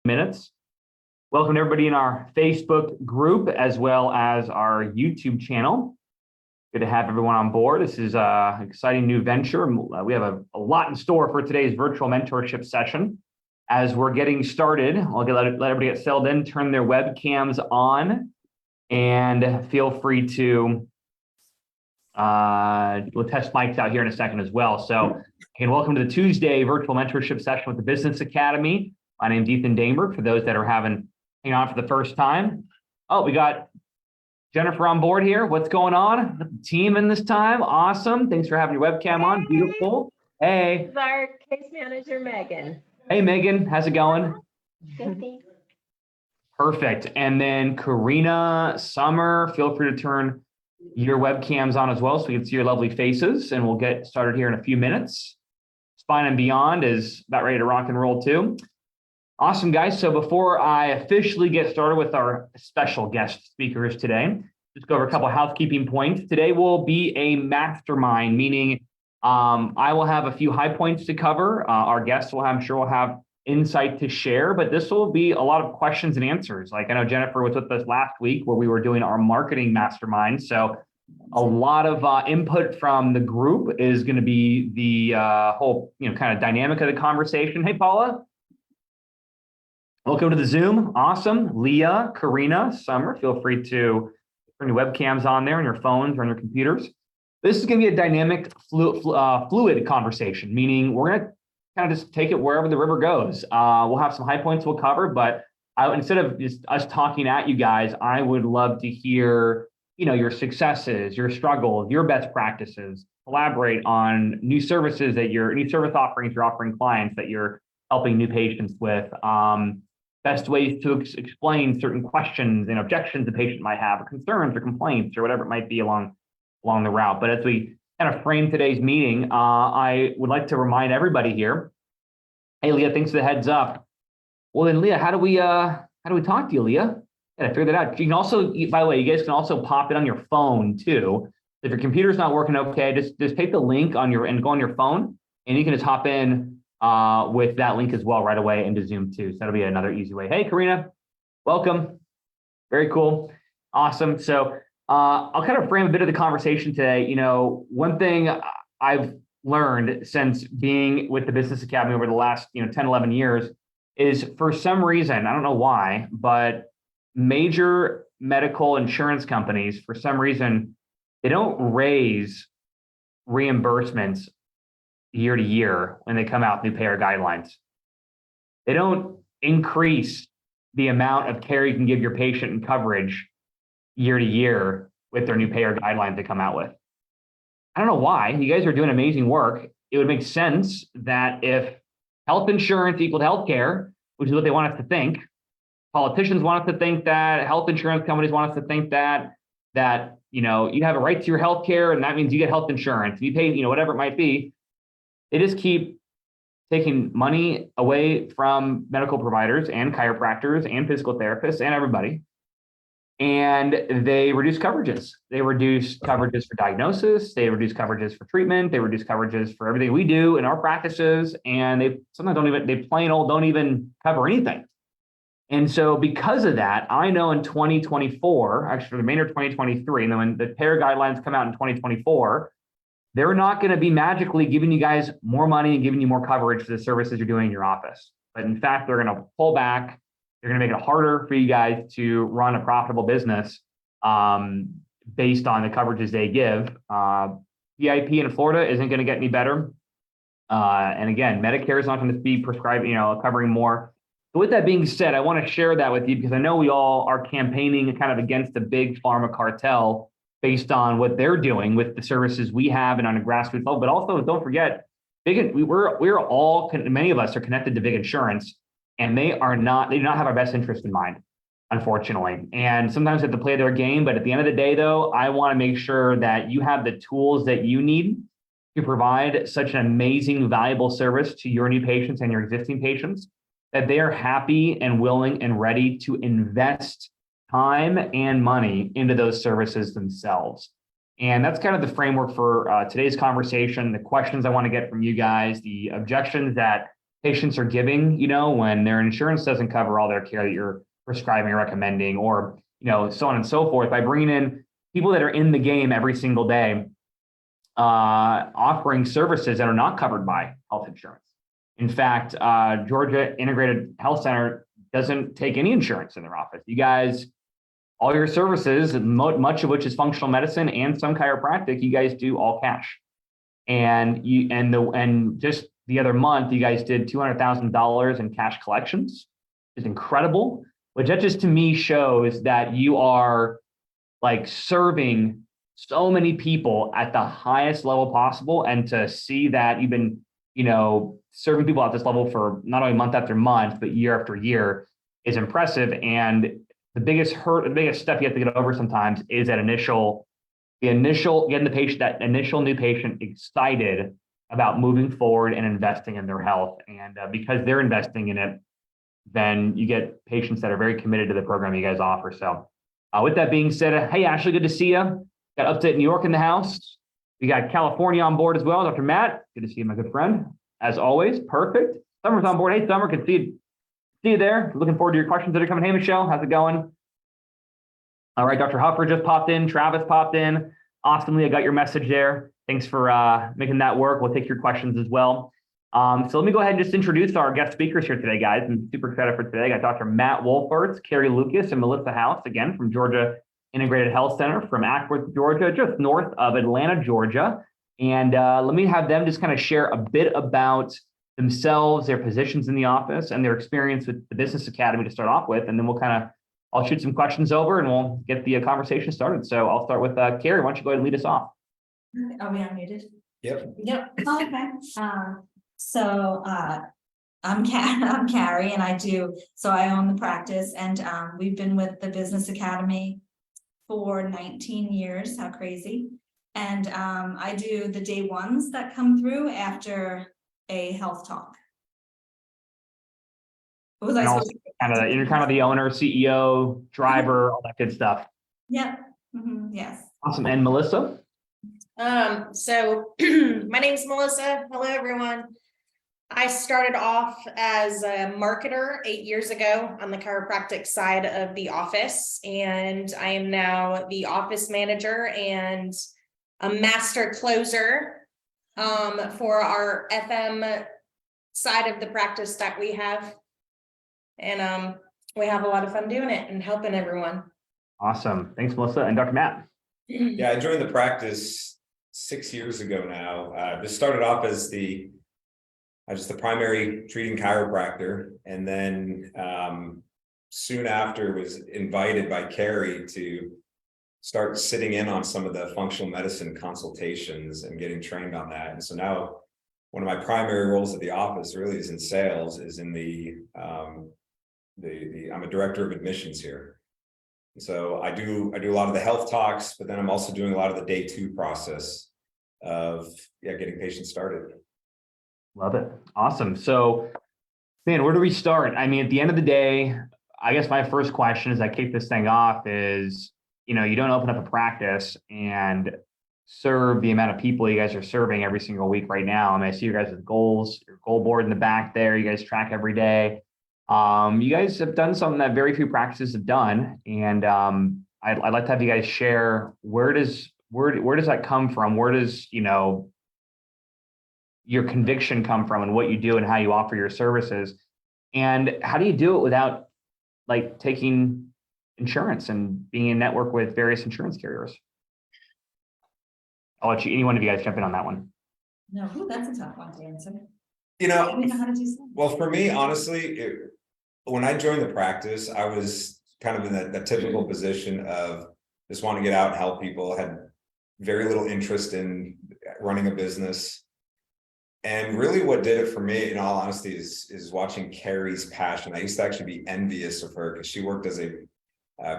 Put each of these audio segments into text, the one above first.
minutes. Welcome to everybody in our Facebook group as well as our YouTube channel. Good to have everyone on board. This is an exciting new venture. We have a lot in store for today's virtual mentorship session. As we're getting started, I'll let everybody get settled in, turn their webcams on, and feel free to we'll test mics out here in a second as well. So again, welcome to the Tuesday virtual mentorship session with the Business Academy. My name's Dangberg, for those that are hanging on for the first time. Oh, we got Jennifer on board here. What's going on? The team in this time. Awesome. Thanks for having your webcam on. Beautiful. Hey. This is our case manager, Megan. Hey, Megan. How's it going? Good, thanks. Perfect. And then Karina, Summer, feel free to turn your webcams on as well so we can see your lovely faces, and we'll get started here in a few minutes. Spine and Beyond is about ready to rock and roll too. Awesome, guys. So before I officially get started with our special guest speakers today, just go over a couple of housekeeping points. Today will be a mastermind, meaning I will have a few high points to cover. Our guests will have, I'm sure, will have insight to share, but this will be a lot of questions and answers. Like I know Jennifer was with us last week where we were doing our marketing mastermind. So a lot of input from the group is going to be the whole, kind of dynamic of the conversation. Hey, Paula. Welcome to the Zoom. Awesome. Leah, Karina, Summer, feel free to turn your webcams on there on your phones or on your computers. This is going to be a dynamic, fluid conversation, meaning we're going to kind of just take it wherever the river goes. We'll have some high points we'll cover, but instead of just us talking at you guys, I would love to hear, your successes, your struggles, your best practices, collaborate on new service offerings you're offering clients that you're helping new patients with. Best ways to explain certain questions and objections the patient might have, or concerns or complaints or whatever it might be along the route. But as we kind of frame today's meeting, I would like to remind everybody here. Hey, Leah, thanks for the heads up. Well, then, Leah, how do we talk to you, Leah? Yeah, I figured that out. You can also, by the way, you guys can also pop it on your phone too. If your computer's not working okay, just take the link and go on your phone, and you can just hop in with that link as well right away into Zoom too. So that'll be another easy way. Hey, Karina, welcome. Very cool. Awesome. So I'll kind of frame a bit of the conversation today. One thing I've learned since being with the Business Academy over the last 10, 11 years is, for some reason, I don't know why, but major medical insurance companies, for some reason, they don't raise reimbursements year to year when they come out with new payer guidelines. They don't increase the amount of care you can give your patient and coverage year to year with their new payer guidelines they come out with. I don't know why. You guys are doing amazing work. It would make sense that if health insurance equaled healthcare, which is what they want us to think, politicians want us to think that, health insurance companies want us to think that you have a right to your healthcare, and that means you get health insurance. You pay, whatever it might be. They just keep taking money away from medical providers and chiropractors and physical therapists and everybody. And they reduce coverages. They reduce coverages for diagnosis. They reduce coverages for treatment. They reduce coverages for everything we do in our practices. And they sometimes don't even cover anything. And so because of that, I know in 2024, actually for the remainder of 2023, and then when the payer guidelines come out in 2024, they're not going to be magically giving you guys more money and giving you more coverage for the services you're doing in your office. But in fact, they're going to pull back. They're going to make it harder for you guys to run a profitable business based on the coverages they give. PIP in Florida isn't going to get any better. And again, Medicare is not going to be prescribing, covering more. So with that being said, I want to share that with you because I know we all are campaigning kind of against the big pharma cartel based on what they're doing with the services we have and on a grassroots level. But also, don't forget, many of us are connected to big insurance, and they do not have our best interest in mind, unfortunately. And sometimes they have to play their game. But at the end of the day, though, I want to make sure that you have the tools that you need to provide such an amazing, valuable service to your new patients and your existing patients that they are happy and willing and ready to invest time and money into those services themselves. And that's kind of the framework for today's conversation, the questions I want to get from you guys, the objections that patients are giving, when their insurance doesn't cover all their care that you're prescribing or recommending, or, so on and so forth, by bringing in people that are in the game every single day, offering services that are not covered by health insurance. In fact, Georgia Integrated Health Center doesn't take any insurance in their office. You guys, all your services, much of which is functional medicine and some chiropractic, you guys do all cash. And just the other month, you guys did $200,000 in cash collections. It's incredible, which that just to me shows that you are like serving so many people at the highest level possible. And to see that you've been, serving people at this level for not only month after month, but year after year is impressive. And the biggest step you have to get over sometimes is that initial getting that initial new patient excited about moving forward and investing in their health. And because they're investing in it, then you get patients that are very committed to the program you guys offer. So with that being said, hey, Ashley, good to see you. Got upstate New York in the house. We got California on board as well. Dr. Matt, good to see you, my good friend. As always, perfect. Summer's on board. Hey, Summer, good to see you there. Looking forward to your questions that are coming. Hey, Michelle, how's it going? All right, Dr. Huffer just popped in. Travis popped in. Awesomely, I got your message there. Thanks for making that work. We'll take your questions as well. So let me go ahead and just introduce our guest speakers here today, guys. I'm super excited for today. I got Dr. Matt Wolferts, Carrie Lucas, and Melissa House, again, from Georgia Integrated Health Center from Acworth, Georgia, just north of Atlanta, Georgia. And let me have them just kind of share a bit about themselves, their positions in the office, and their experience with the Business Academy to start off with. And then I'll shoot some questions over and we'll get the conversation started. So I'll start with Carrie. Why don't you go ahead and lead us off? Are we unmuted? Yep. Oh, okay. I'm Carrie, and I own the practice, and we've been with the Business Academy for 19 years. How crazy. And I do the day ones that come through after a health talk. What was I supposed to You're kind of the owner, CEO, driver, all that good stuff. Yeah. Yes. Awesome. And Melissa? So my name's Melissa. Hello, everyone. I started off as a marketer 8 years ago on the chiropractic side of the office, and I am now the office manager and a master closer for our FM side of the practice that we have. And we have a lot of fun doing it and helping everyone. Awesome. Thanks, Melissa. And Dr. Matt? Yeah, I joined the practice 6 years ago now. This started off as just the primary treating chiropractor, and then soon after was invited by Carrie to start sitting in on some of the functional medicine consultations and getting trained on that. And so now one of my primary roles at the office really is in sales, is in I'm a director of admissions here. So I do a lot of the health talks, but then I'm also doing a lot of the day two process of getting patients started. Love it. Awesome. So, man, where do we start? I mean, at the end of the day, I guess my first question as I kick this thing off is, you don't open up a practice and serve the amount of people you guys are serving every single week right now. I mean, I see you guys with goals, your goal board in the back there. You guys track every day. You guys have done something that very few practices have done. And I'd like to have you guys share, where does that come from? Where does, your conviction come from, and what you do and how you offer your services? And how do you do it without taking insurance and being in network with various insurance carriers? I'll let any one of you guys jump in on that one. No, that's a tough one to answer. You know, We know how to do something. well, for me, honestly, when I joined the practice, I was kind of in that typical position of just want to get out and help people, had very little interest in running a business. And really what did it for me, in all honesty, is watching Carrie's passion. I used to actually be envious of her because she worked as a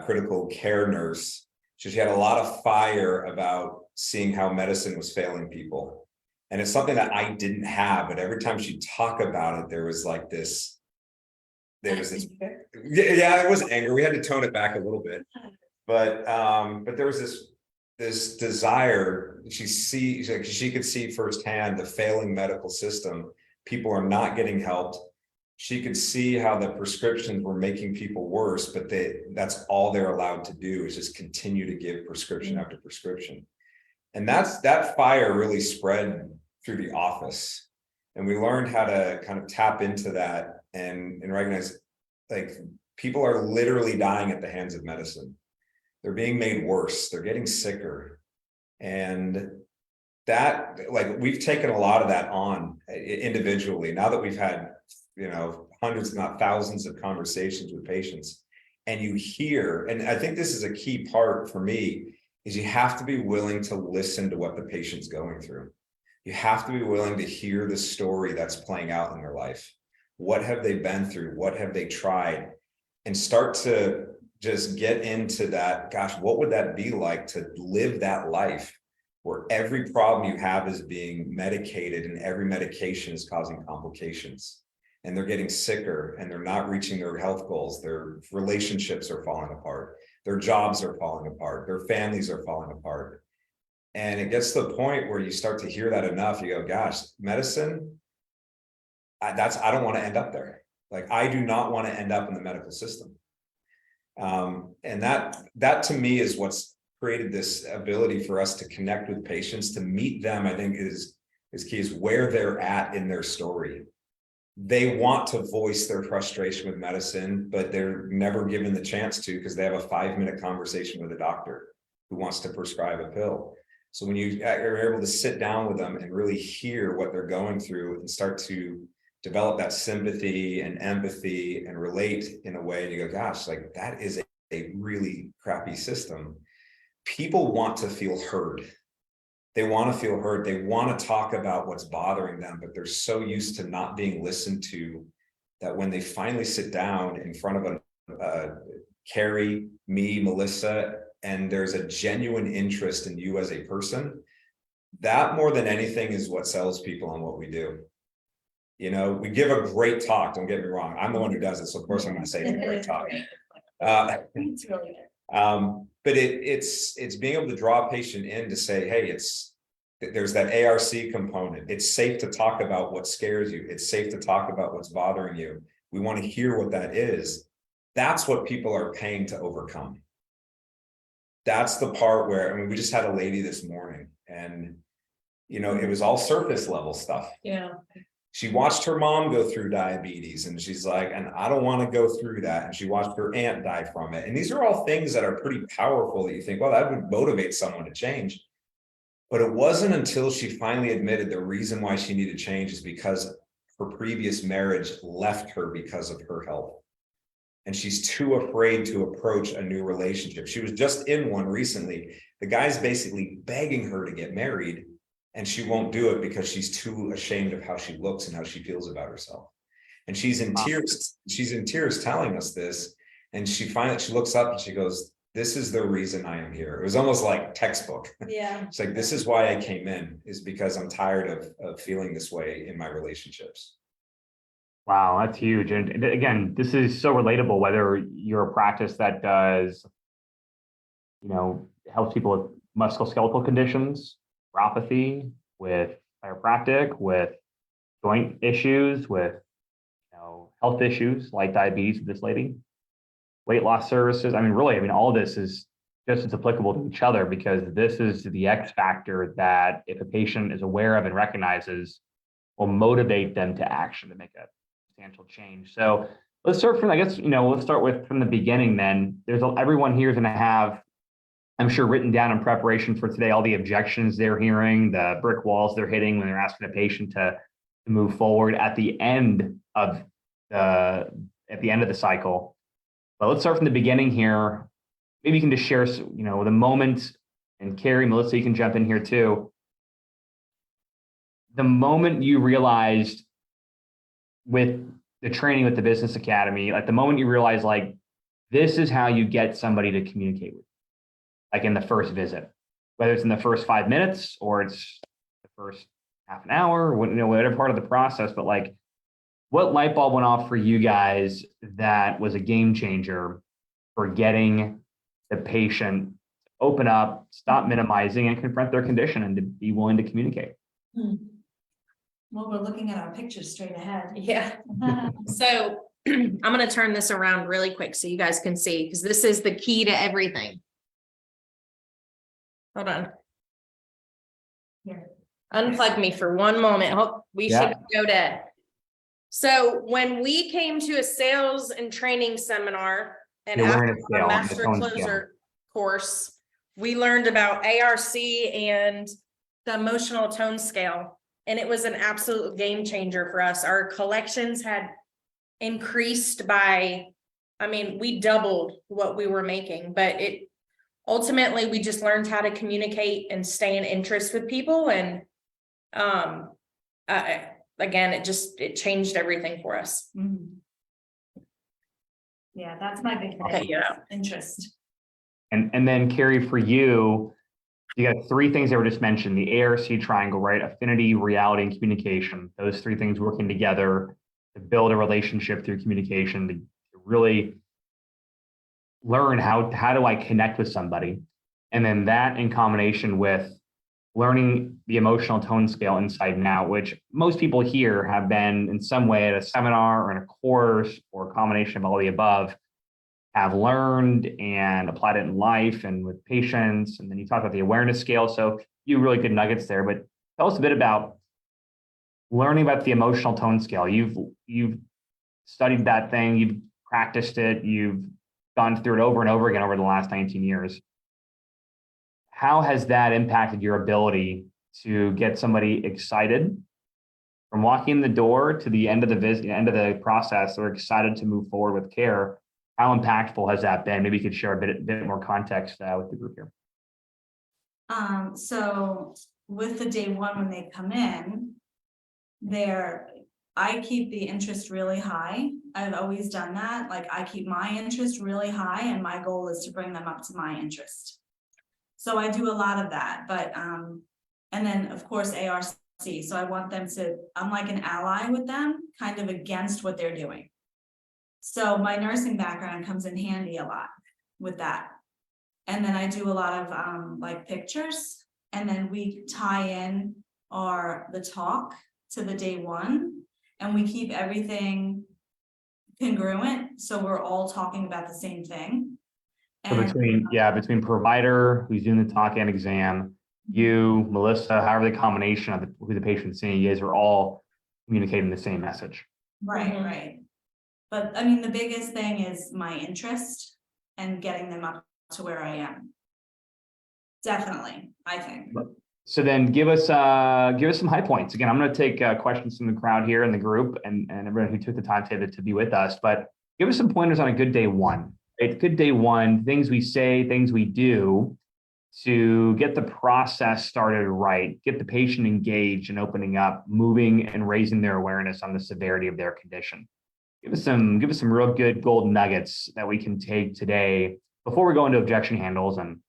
critical care nurse. So she had a lot of fire about seeing how medicine was failing people. And it's something that I didn't have, but every time she'd talk about it, there was this, it was anger. We had to tone it back a little bit, but there was this desire. She could see firsthand the failing medical system people are not getting helped. She could see how the prescriptions were making people worse, but that's all they're allowed to do is just continue to give prescription after prescription. And that fire really spread through the office. And we learned how to kind of tap into that and recognize, like, people are literally dying at the hands of medicine. They're being made worse. They're getting sicker. And that, like, we've taken a lot of that on individually. Now that we've had, hundreds, if not thousands of conversations with patients, and you hear, and I think this is a key part for me, is you have to be willing to listen to what the patient's going through. You have to be willing to hear the story that's playing out in their life. What have they been through? What have they tried? And start to just get into that, gosh, what would that be like to live that life where every problem you have is being medicated and every medication is causing complications, and they're getting sicker and they're not reaching their health goals. Their relationships are falling apart. Their jobs are falling apart. Their families are falling apart. And it gets to the point where you start to hear that enough. You go, gosh, medicine, I don't want to end up there. Like, I do not want to end up in the medical system. And that to me is what's created this ability for us to connect with patients, to meet them. I think is key, is where they're at in their story. They want to voice their frustration with medicine, but they're never given the chance to, because they have a 5-minute conversation with a doctor who wants to prescribe a pill. So when you are able to sit down with them and really hear what they're going through and start to develop that sympathy and empathy and relate in a way, and you go, gosh, like, that is a really crappy system. People want to feel heard. They want to feel heard. They want to talk about what's bothering them, but they're so used to not being listened to that when they finally sit down in front of Carrie, me, Melissa, and there's a genuine interest in you as a person, that more than anything is what sells people on what we do. We give a great talk. Don't get me wrong. I'm the one who does it, so of course I'm going to say it's a great talk. It's really But it's being able to draw a patient in to say, hey, there's that ARC component. It's safe to talk about what scares you. It's safe to talk about what's bothering you. We want to hear what that is. That's what people are paying to overcome. That's the part where, we just had a lady this morning, and it was all surface level stuff. Yeah. She watched her mom go through diabetes, and she's like, and I don't want to go through that. And she watched her aunt die from it. And these are all things that are pretty powerful that you think, well, that would motivate someone to change. But it wasn't until she finally admitted the reason why she needed change is because her previous marriage left her because of her health. And she's too afraid to approach a new relationship. She was just in one recently. The guy's basically begging her to get married, and she won't do it because she's too ashamed of how she looks and how she feels about herself. And she's in tears. She's in tears telling us this. And she looks up and she goes, this is the reason I am here. It was almost like textbook. Yeah. It's like, this is why I came in, is because I'm tired of feeling this way in my relationships. Wow, that's huge. And again, this is so relatable, whether you're a practice that does, helps people with musculoskeletal conditions, neuropathy, with chiropractic, with joint issues, with health issues like diabetes with this lady, weight loss services. Really, all this is just as applicable to each other, because this is the X factor that, if a patient is aware of and recognizes, will motivate them to action to make a substantial change. So let's start from, let's start with from the beginning then. Everyone here is going to have, I'm sure, written down in preparation for today, all the objections they're hearing, the brick walls they're hitting when they're asking a patient to move forward at the end of the cycle. But let's start from the beginning here. Maybe you can just share, the moment, and Carrie, Melissa, you can jump in here too. The moment you realized with the training with the Business Academy, like the moment you realize, like, this is how you get somebody to communicate with you, like in the first visit, whether it's in the first 5 minutes or it's the first half an hour, whatever part of the process, but like, what light bulb went off for you guys that was a game changer for getting the patient to open up, stop minimizing, and confront their condition and to be willing to communicate? Well, we're looking at our pictures straight ahead. Yeah. So I'm gonna turn this around really quick so you guys can see, because this is the key to everything. Hold on. Here. Unplug me for one moment. Hope we Yeah. should go dead. So when we came to a sales and training seminar and The after awareness scale our and the master tone scale. closer course, we learned about ARC and the emotional tone scale. And it was an absolute game changer for us. Our collections had increased by, I mean, we doubled what we were making, but it ultimately, we just learned how to communicate and stay in interest with people. And again, it changed everything for us. Mhm. Yeah, that's my big Okay, thing, yeah. interest. And then Carrie, for you, you got three things that were just mentioned, the ARC triangle, right? Affinity, reality, and communication. Those three things working together to build a relationship through communication, to really learn how do I connect with somebody. And then that in combination with learning the emotional tone scale inside and out, which most people here have been in some way at a seminar or in a course or a combination of all the above, have learned and applied it in life and with patients. And then you talk about the awareness scale. So you really good nuggets there, but tell us a bit about learning about the emotional tone scale. You've studied that thing, you've practiced it, you've gone through it over and over again over the last 19 years. How has that impacted your ability to get somebody excited from walking in the door to the end of the visit, end of the process? They're excited to move forward with care. How impactful has that been? Maybe you could share a bit more context with the group here. So with the day one, when they come in, I keep the interest really high. I've always done that. Like, I keep my interest really high, and my goal is to bring them up to my interest. So I do a lot of that, but, and then of course, ARC. So I want them to, I'm like an ally with them, kind of against what they're doing. So my nursing background comes in handy a lot with that. And then I do a lot of like pictures, and then we tie in the talk to the day one, and we keep everything congruent. So we're all talking about the same thing. So And between provider who's doing the talk and exam, you, Melissa, however the combination of who the patient's seeing, you guys are all communicating the same message. right, Mhm. right. But I mean, the biggest thing is my interest and getting them up to where I am. Definitely, I think. So then give us some high points. Again, I'm going to take questions from the crowd here in the group and everyone who took the time to be with us, but give us some pointers on a good day one. Right? Good day one, things we say, things we do to get the process started right, get the patient engaged and opening up, moving and raising their awareness on the severity of their condition. Give us some real good gold nuggets that we can take today before we go into objection handles and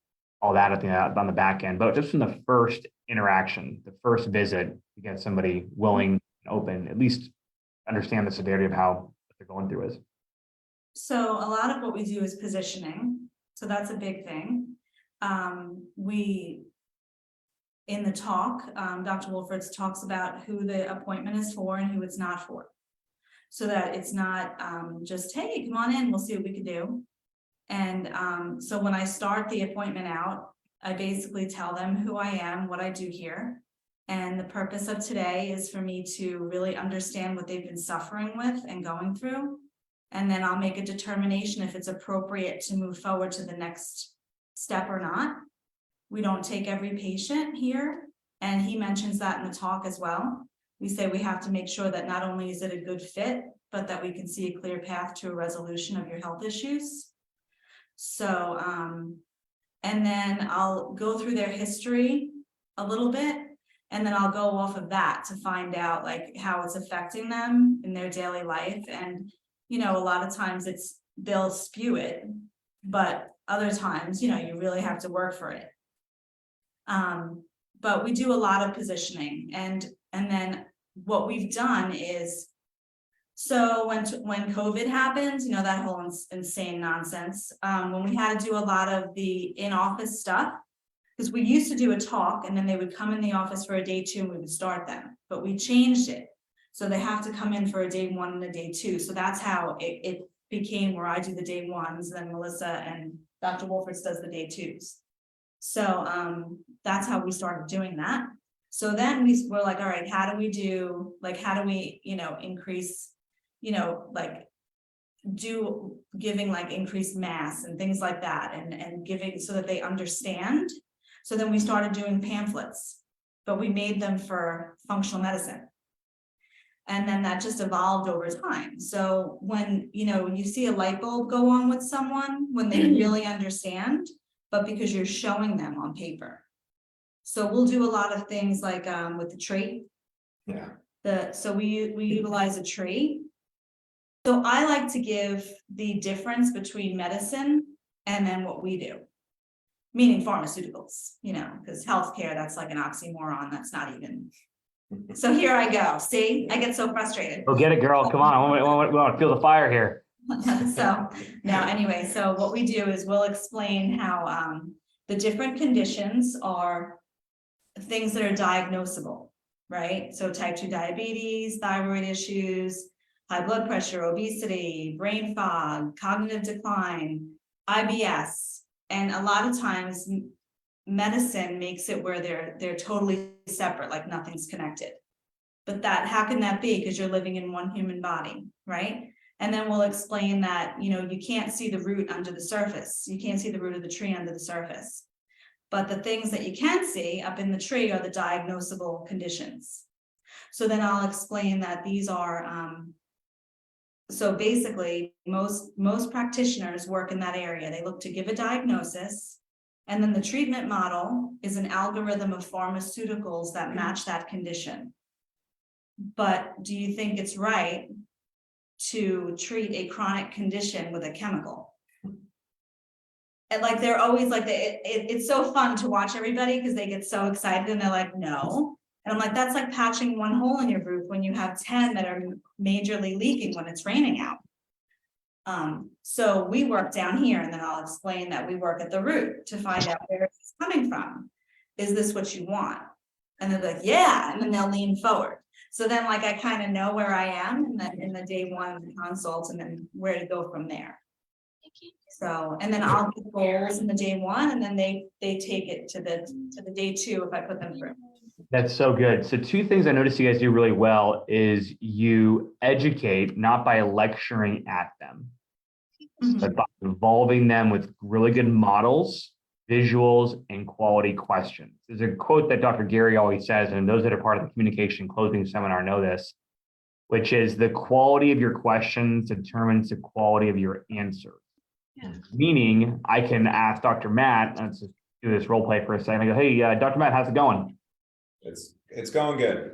all that on the back end, but just from the first interaction, the first visit, to get somebody willing and open, at least understand the severity of how what they're going through is. So a lot of what we do is positioning. So that's a big thing. In the talk, Dr. Wolford's talks about who the appointment is for and who it's not for. So that it's not just, hey, come on in, we'll see what we can do. And so when I start the appointment out, I basically tell them who I am, what I do here. And the purpose of today is for me to really understand what they've been suffering with and going through. And then I'll make a determination if it's appropriate to move forward to the next step or not. We don't take every patient here. And he mentions that in the talk as well. We say we have to make sure that not only is it a good fit, but that we can see a clear path to a resolution of your health issues. So, and then I'll go through their history a little bit, and then I'll go off of that to find out like how it's affecting them in their daily life. And, you know, a lot of times they'll spew it, but other times, you know, you really have to work for it. But we do a lot of positioning, and then what we've done is, so when COVID happened, you know, that whole insane nonsense, when we had to do a lot of the in-office stuff, because we used to do a talk and then they would come in the office for a day two and we would start them. but we changed it. So they have to come in for a day 1 and a day 2. So that's how it became where I do the day 1s, then Melissa and Dr. Wolferts does the day 2s. So that's how we started doing that. So then we were like, all right, how do we, increase, giving like increased mass and things like that, and giving so that they understand. So then we started doing pamphlets, but we made them for functional medicine. And then that just evolved over time. So when, you see a light bulb go on with someone, when they really understand, but because you're showing them on paper. So we'll do a lot of things like with the tree. Yeah. So we utilize a tree. So I like to give the difference between medicine and then what we do, meaning pharmaceuticals, because healthcare, that's like an oxymoron. That's not even. So here I go. See, I get so frustrated. Go get it, girl. Come on. We want to feel the fire here. So now, anyway, so what we do is we'll explain how the different conditions are things that are diagnosable, right? So type 2 diabetes, thyroid issues, high blood pressure, obesity, brain fog, cognitive decline, IBS, and a lot of times medicine makes it where they're totally separate, like nothing's connected. But how can that be? Because you're living in one human body, right? And then we'll explain that, you can't see the root under the surface. You can't see the root of the tree under the surface. But the things that you can see up in the tree are the diagnosable conditions. So then I'll explain that these are, so basically most practitioners work in that area. They look to give a diagnosis, and then the treatment model is an algorithm of pharmaceuticals that match that condition. But do you think it's right to treat a chronic condition with a chemical? And like, they're always like, it's so fun to watch everybody because they get so excited and they're like, no. And I'm like, that's like patching one hole in your roof when you have 10 that are majorly leaking when it's raining out. So we work down here, and then I'll explain that we work at the root to find out where it's coming from. Is this what you want? And they're like, yeah, and then they'll lean forward. So then like, I kind of know where I am in the day 1 consult, and then where to go from there. So, and then I'll give goals in the day 1, and then they take it to the day 2 if I put them through. That's so good. So 2 things I notice you guys do really well is you educate not by lecturing at them, but by involving them with really good models, visuals, and quality questions. There's a quote that Dr. Gary always says, and those that are part of the communication closing seminar know this, which is the quality of your questions determines the quality of your answers. Yeah. Meaning, I can ask Dr. Matt, let's just do this role play for a second. I go, hey, Dr. Matt, how's it going? It's going good.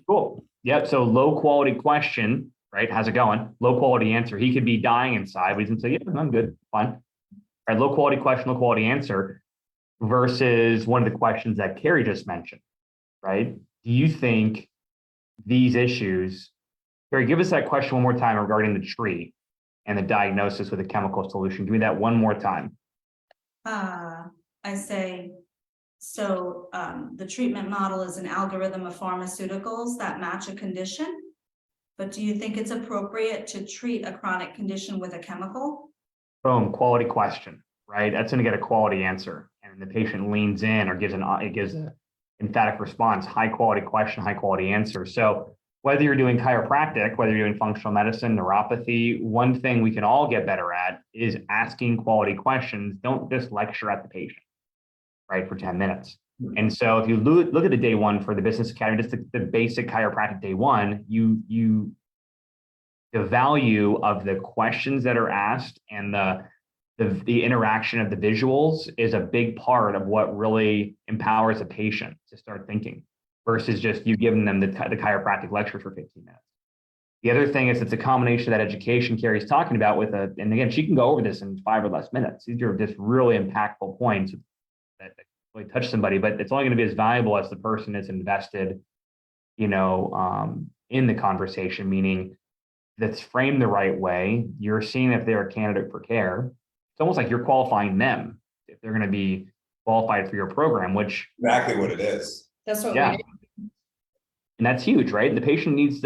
Cool. Yep. So low quality question, right? How's it going? Low quality answer. He could be dying inside. We can say, yeah, I'm good. Fine. All right. Low quality question, low quality answer versus one of the questions that Carrie just mentioned, right? Do you think these issues, Carrie, give us that question one more time regarding the tree and the diagnosis with a chemical solution. Give me that one more time. I say, so the treatment model is an algorithm of pharmaceuticals that match a condition, but do you think it's appropriate to treat a chronic condition with a chemical? Boom, quality question, right? That's going to get a quality answer, and the patient leans in or gives an emphatic response. High quality question, high quality answer. So whether you're doing chiropractic, whether you're doing functional medicine, neuropathy, one thing we can all get better at is asking quality questions. Don't just lecture at the patient, right, for 10 minutes. And so if you look at the day 1 for the Business Academy, just the basic chiropractic day 1, the value of the questions that are asked and the interaction of the visuals is a big part of what really empowers a patient to start thinking versus just you giving them the chiropractic lecture for 15 minutes. The other thing is it's a combination of that education Carrie's talking about and again, she can go over this in 5 or less minutes. These are just really impactful points that really touch somebody, but it's only going to be as valuable as the person is invested, in the conversation, meaning that's framed the right way. You're seeing if they're a candidate for care. It's almost like you're qualifying them if they're going to be qualified for your program, which Exactly what it is. That's what yeah. we do. And that's huge, right? The patient needs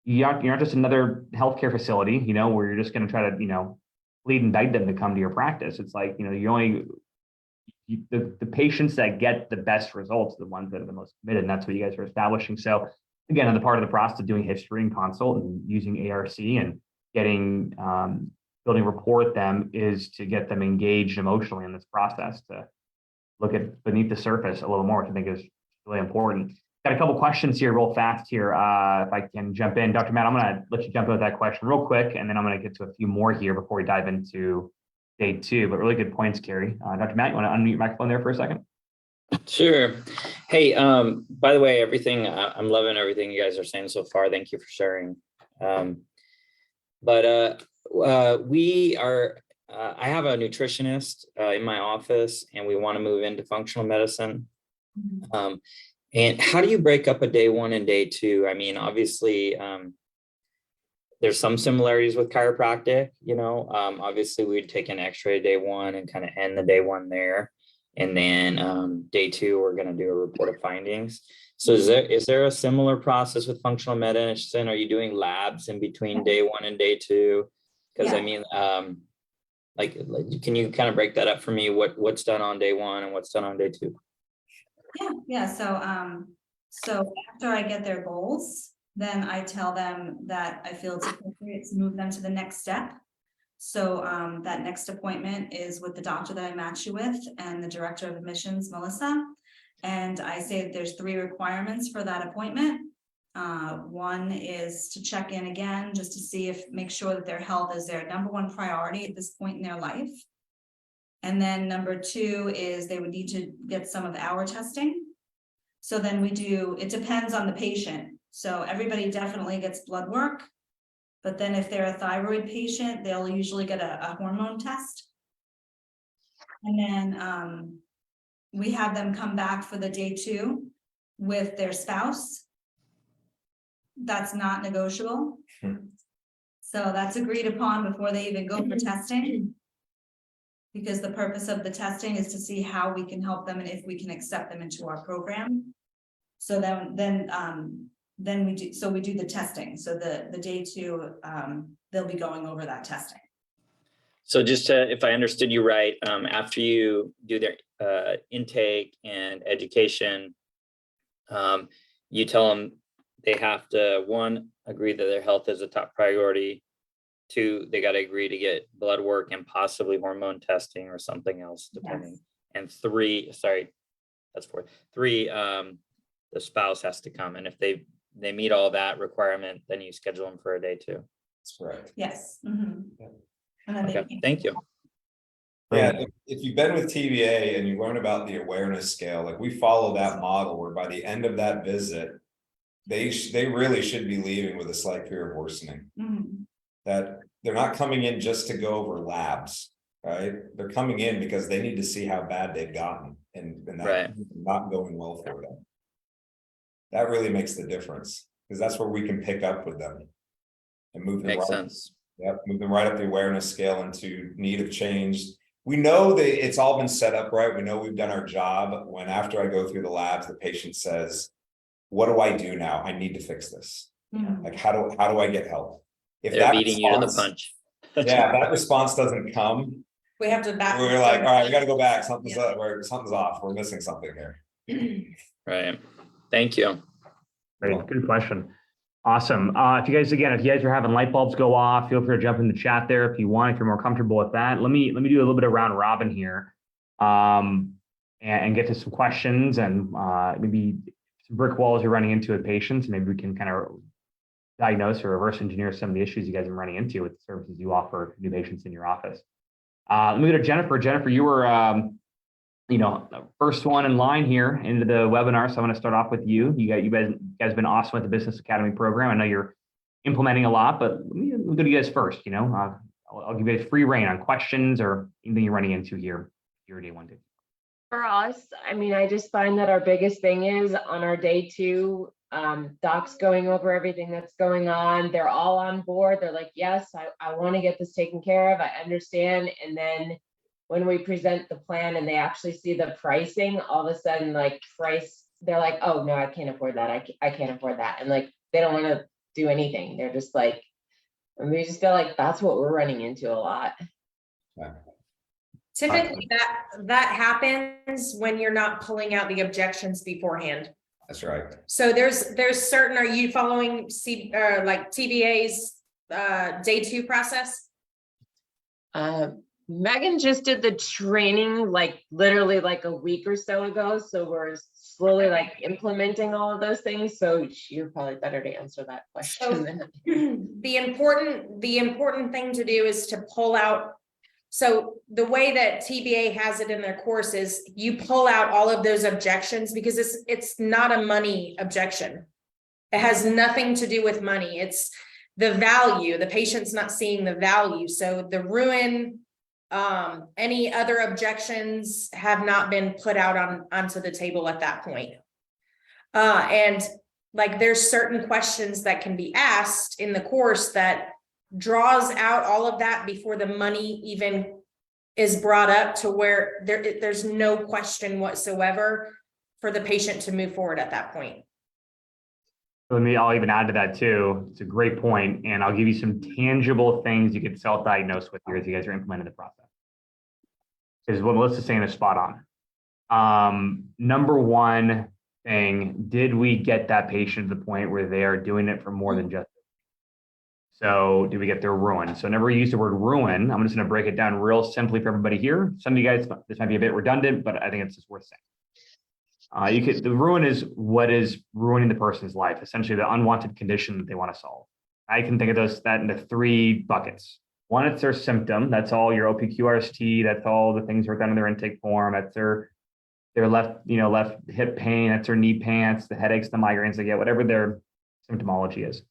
you're not just another healthcare facility, where you're just going to try to, lead and beg them to come to your practice. It's like, the patients that get the best results are the ones that are the most committed, and that's what you guys are establishing. So again, on the part of the process of doing history and consult and using ARC and getting building rapport with them is to get them engaged emotionally in this process, to look at beneath the surface a little more, which I think is really important. Got a couple questions here real fast here. If I can jump in, Dr. Matt, I'm gonna let you jump in with that question real quick, and then I'm gonna get to a few more here before we dive into day 2, but really good points, Carrie. Dr. Matt, you wanna unmute your microphone there for a second? Sure. Hey, by the way, I'm loving everything you guys are saying so far. Thank you for sharing. I have a nutritionist in my office, and we want to move into functional medicine. And how do you break up a day 1 and day 2? I mean, obviously, there's some similarities with chiropractic, obviously we'd take an x-ray day 1 and kind of end the day 1 there. And then day 2, we're going to do a report of findings. So is there a similar process with functional medicine? Are you doing labs in between day 1 and day 2? Because I mean, like, can you kind of break that up for me? What's done on day 1 and what's done on day 2? Yeah. So after I get their goals, then I tell them that I feel it's appropriate to move them to the next step. So that next appointment is with the doctor that I match you with and the director of admissions, Melissa. And I say that there's 3 requirements for that appointment. One is to check in again, just to make sure that their health is their number 1 priority at this point in their life. And then number 2 is they would need to get some of our testing. So then it depends on the patient. So everybody definitely gets blood work, but then if they're a thyroid patient, they'll usually get a hormone test. And then we have them come back for the day 2 with their spouse. That's not negotiable. So that's agreed upon before they even go for testing. Because the purpose of the testing is to see how we can help them and if we can accept them into our program. So then we do the testing. So the day 2, they'll be going over that testing. So if I understood you right, after you do their intake and education, you tell them they have to, 1, agree that their health is a top priority. 2, they got to agree to get blood work and possibly hormone testing or something else, depending. Yes. And 3, that's 4. 3, the spouse has to come. And if they meet all that requirement, then you schedule them for a day 2. That's correct. Yes. Okay, thank you. Yeah, if you've been with TBA and you learn about the awareness scale, like we follow that model where by the end of that visit, they really should be leaving with a slight fear of worsening. That they're not coming in just to go over labs, right? They're coming in because they need to see how bad they've gotten and that not going well for them. That really makes the difference because that's where we can pick up with them and move them. Makes sense. Yep, move them right up the awareness scale into need of change. We know that it's all been set up right. We know we've done our job. When after I go through the labs, the patient says, "What do I do now? I need to fix this. Like how do I get help?" If they're beating you to the punch. Yeah, that response doesn't come. We have to back. We're like, all right, we got to go back. Something's off. We're missing something here. Right. Thank you. Great. Good question. Awesome. If you guys are having light bulbs go off, feel free to jump in the chat there if you want, if you're more comfortable with that. Let me do a little bit of round robin here, and get to some questions and maybe some brick walls you're running into with patients. Maybe we can kind of diagnose or reverse engineer some of the issues you guys are running into with the services you offer to new patients in your office. Let me go to Jennifer. Jennifer, you were the first one in line here into the webinar. So I'm going to start off with you. You guys have been awesome with the Business Academy program. I know you're implementing a lot, but let me go to you guys first. I'll give you a free reign on questions or anything you're running into here. Your day 1 day. For us, I just find that our biggest thing is on our day 2, docs going over everything that's going on. They're all on board. They're like, yes, I want to get this taken care of. I understand. And then when we present the plan and they actually see the pricing, all of a sudden, like, price they're like, oh, no, I can't afford that. I can't afford that. And like, they don't want to do anything. They're just like, and we just feel like that's what we're running into a lot. Typically, that happens when you're not pulling out the objections beforehand. That's right. So there's certain, are you following like TBA's day 2 process? Megan just did the training like literally like a week or so ago. So we're slowly like implementing all of those things. So you're probably better to answer that question. The important thing to do is to pull out. So the way that TBA has it in their course is you pull out all of those objections, because it's not a money objection. It has nothing to do with money. It's the value. The patient's not seeing the value. So the ruin, any other objections have not been put out onto the table at that point. And like there's certain questions that can be asked in the course that draws out all of that before the money even is brought up, to where there's no question whatsoever for the patient to move forward at that point. I'll even add to that too. It's a great point, and I'll give you some tangible things you could self-diagnose with here as you guys are implementing the process. Because what Melissa's saying is spot on. Number one thing, did we get that patient to the point where they are doing it for more than just? So do we get their ruin? So whenever we use the word ruin, I'm just going to break it down real simply for everybody here. Some of you guys, this might be a bit redundant, but I think it's just worth saying. The ruin is what is ruining the person's life, essentially the unwanted condition that they want to solve. I can think of that into 3 buckets. One, it's their symptom. That's all your OPQRST. That's all the things that are done in their intake form. That's their left hip pain. That's their knee pain. That's the headaches, the migraines they get, whatever their symptomology is.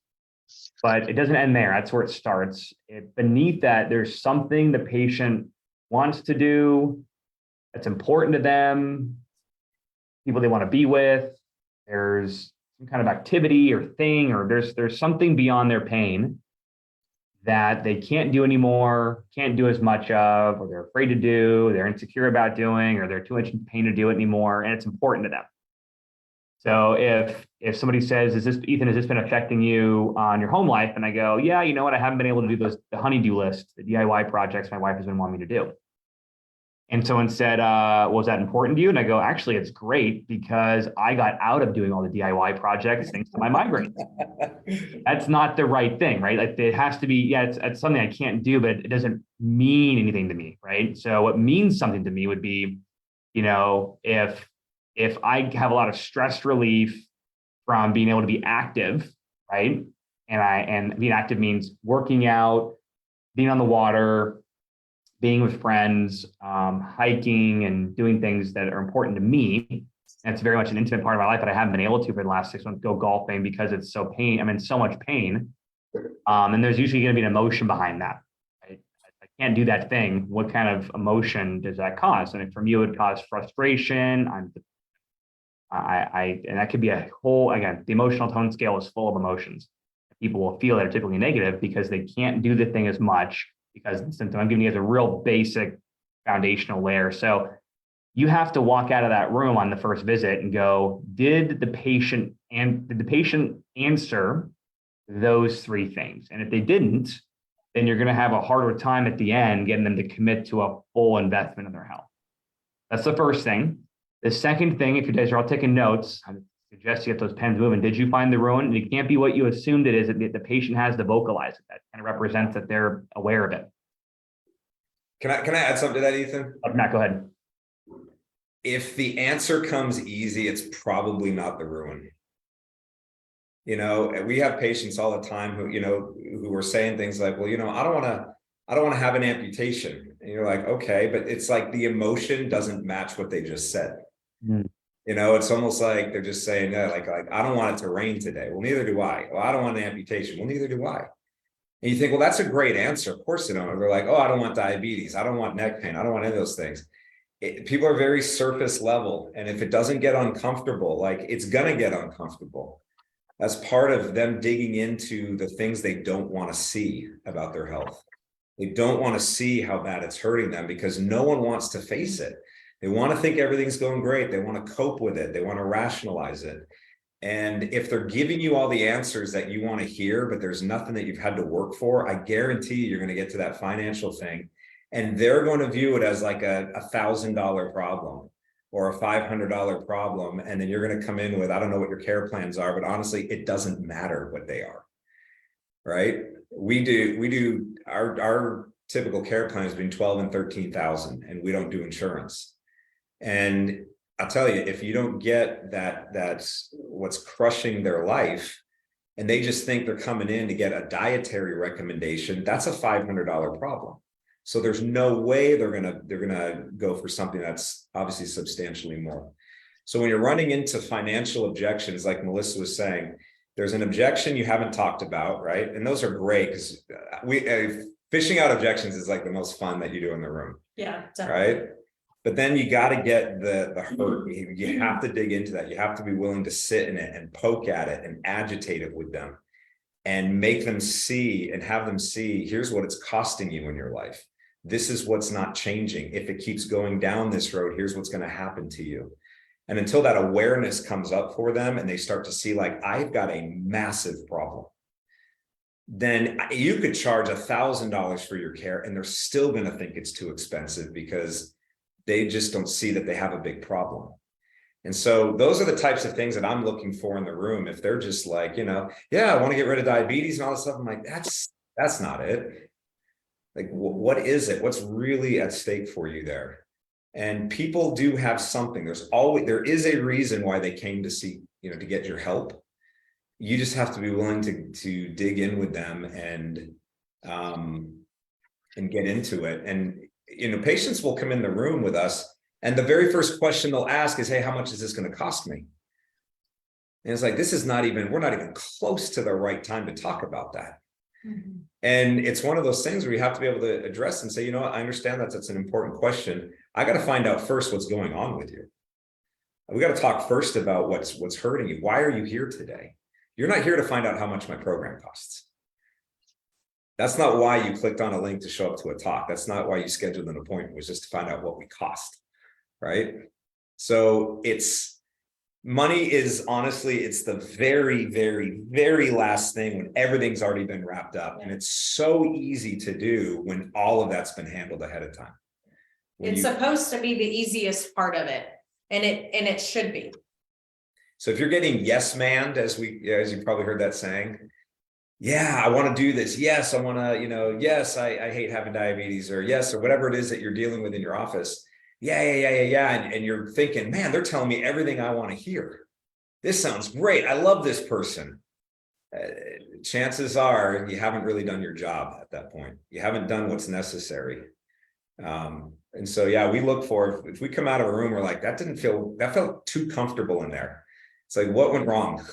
But it doesn't end there. That's where it starts. Beneath that, there's something the patient wants to do that's important to them, people they want to be with. There's some kind of activity or thing, or there's something beyond their pain that they can't do anymore, can't do as much of, or they're afraid to do, they're insecure about doing, or they're too much in pain to do it anymore, and it's important to them. So if somebody says, Ethan, has this been affecting you on your home life? And I go, yeah, you know what? I haven't been able to do the honeydew list, the DIY projects my wife has been wanting me to do. And someone said, was that important to you? And I go, actually, it's great because I got out of doing all the DIY projects thanks to my migraine. That's not the right thing, right? Like it has to be, yeah, it's something I can't do, but it doesn't mean anything to me, right? So what means something to me would be, if I have a lot of stress relief from being able to be active, right? And being active means working out, being on the water, being with friends, hiking, and doing things that are important to me. And it's very much an intimate part of my life that I haven't been able to for the last 6 months, go golfing, because it's so pain. I'm in so much pain. And there's usually going to be an emotion behind that. Right? I can't do that thing. What kind of emotion does that cause? And for me, it would cause frustration. And that could be a whole, again, the emotional tone scale is full of emotions. People will feel that are typically negative because they can't do the thing as much because the symptom. I'm giving you as a real basic foundational layer. So you have to walk out of that room on the first visit and go, did the patient answer those 3 things? And if they didn't, then you're going to have a harder time at the end getting them to commit to a full investment in their health. That's the first thing. The second thing, if you guys are all taking notes, I suggest you get those pens moving. Did you find the ruin? And it can't be what you assumed it is. That the patient has to vocalize it. That kind of represents that they're aware of it. Can I add something to that, Ethan? Matt, go ahead. If the answer comes easy, it's probably not the ruin. We have patients all the time who are saying things like, well, I don't want to have an amputation. And you're like, okay, but it's like the emotion doesn't match what they just said. Mm. It's almost like they're just saying, like, I don't want it to rain today. Well, neither do I. Well, I don't want an amputation. Well, neither do I. And you think, well, that's a great answer. Of course they don't. They're like, oh, I don't want diabetes. I don't want neck pain. I don't want any of those things. People are very surface level. And if it doesn't get uncomfortable, like it's going to get uncomfortable. That's part of them digging into the things they don't want to see about their health. They don't want to see how bad it's hurting them because no one wants to face it. They want to think everything's going great. They want to cope with it. They want to rationalize it. And if they're giving you all the answers that you want to hear, but there's nothing that you've had to work for, I guarantee you're going to get to that financial thing. And they're going to view it as like a $1,000 problem or a $500 problem. And then you're going to come in with, I don't know what your care plans are, but honestly, it doesn't matter what they are. Right? Our typical care plan is between 12 and 13,000, and we don't do insurance. And I'll tell you, if you don't get that, that's what's crushing their life, and they just think they're coming in to get a dietary recommendation, that's a $500 problem. So there's no way they're gonna go for something that's obviously substantially more. So when you're running into financial objections, like Melissa was saying, there's an objection you haven't talked about, right? And those are great because fishing out objections is like the most fun that you do in the room. Yeah. Right? But then you got to get the hurt. You have to dig into that. You have to be willing to sit in it and poke at it and agitate it with them and make them see and have them see, here's what it's costing you in your life. This is what's not changing. If it keeps going down this road, here's what's going to happen to you. And until that awareness comes up for them and they start to see like, I've got a massive problem, then you could charge $1,000 for your care and they're still going to think it's too expensive because they just don't see that they have a big problem. And so those are the types of things that I'm looking for in the room. If they're just like, yeah, I want to get rid of diabetes and all this stuff. I'm like, that's not it. Like, what is it? What's really at stake for you there? And people do have something. There is a reason why they came to see, to get your help. You just have to be willing to dig in with them and get into it. And patients will come in the room with us, and the very first question they'll ask is, hey, how much is this going to cost me? And it's like, we're not even close to the right time to talk about that. Mm-hmm. And it's one of those things where you have to be able to address and say, you know what, I understand that's an important question. I got to find out first what's going on with you. We got to talk first about what's hurting you. Why are you here today? You're not here to find out how much my program costs. That's not why you clicked on a link to show up to a talk. That's not why you scheduled an appointment, was just to find out what we cost, right? So money is honestly, it's the very, very, very last thing when everything's already been wrapped up. And it's so easy to do when all of that's been handled ahead of time. It's supposed to be the easiest part of it. And it should be. So if you're getting yes manned, as you probably heard that saying, yeah, I want to do this. Yes, I want to, yes, I hate having diabetes, or yes, or whatever it is that you're dealing with in your office. Yeah. And you're thinking, man, they're telling me everything I want to hear. This sounds great. I love this person. Chances are you haven't really done your job at that point. You haven't done what's necessary. And so, yeah, we look for, if we come out of a room, we're like, that felt too comfortable in there. It's like, what went wrong?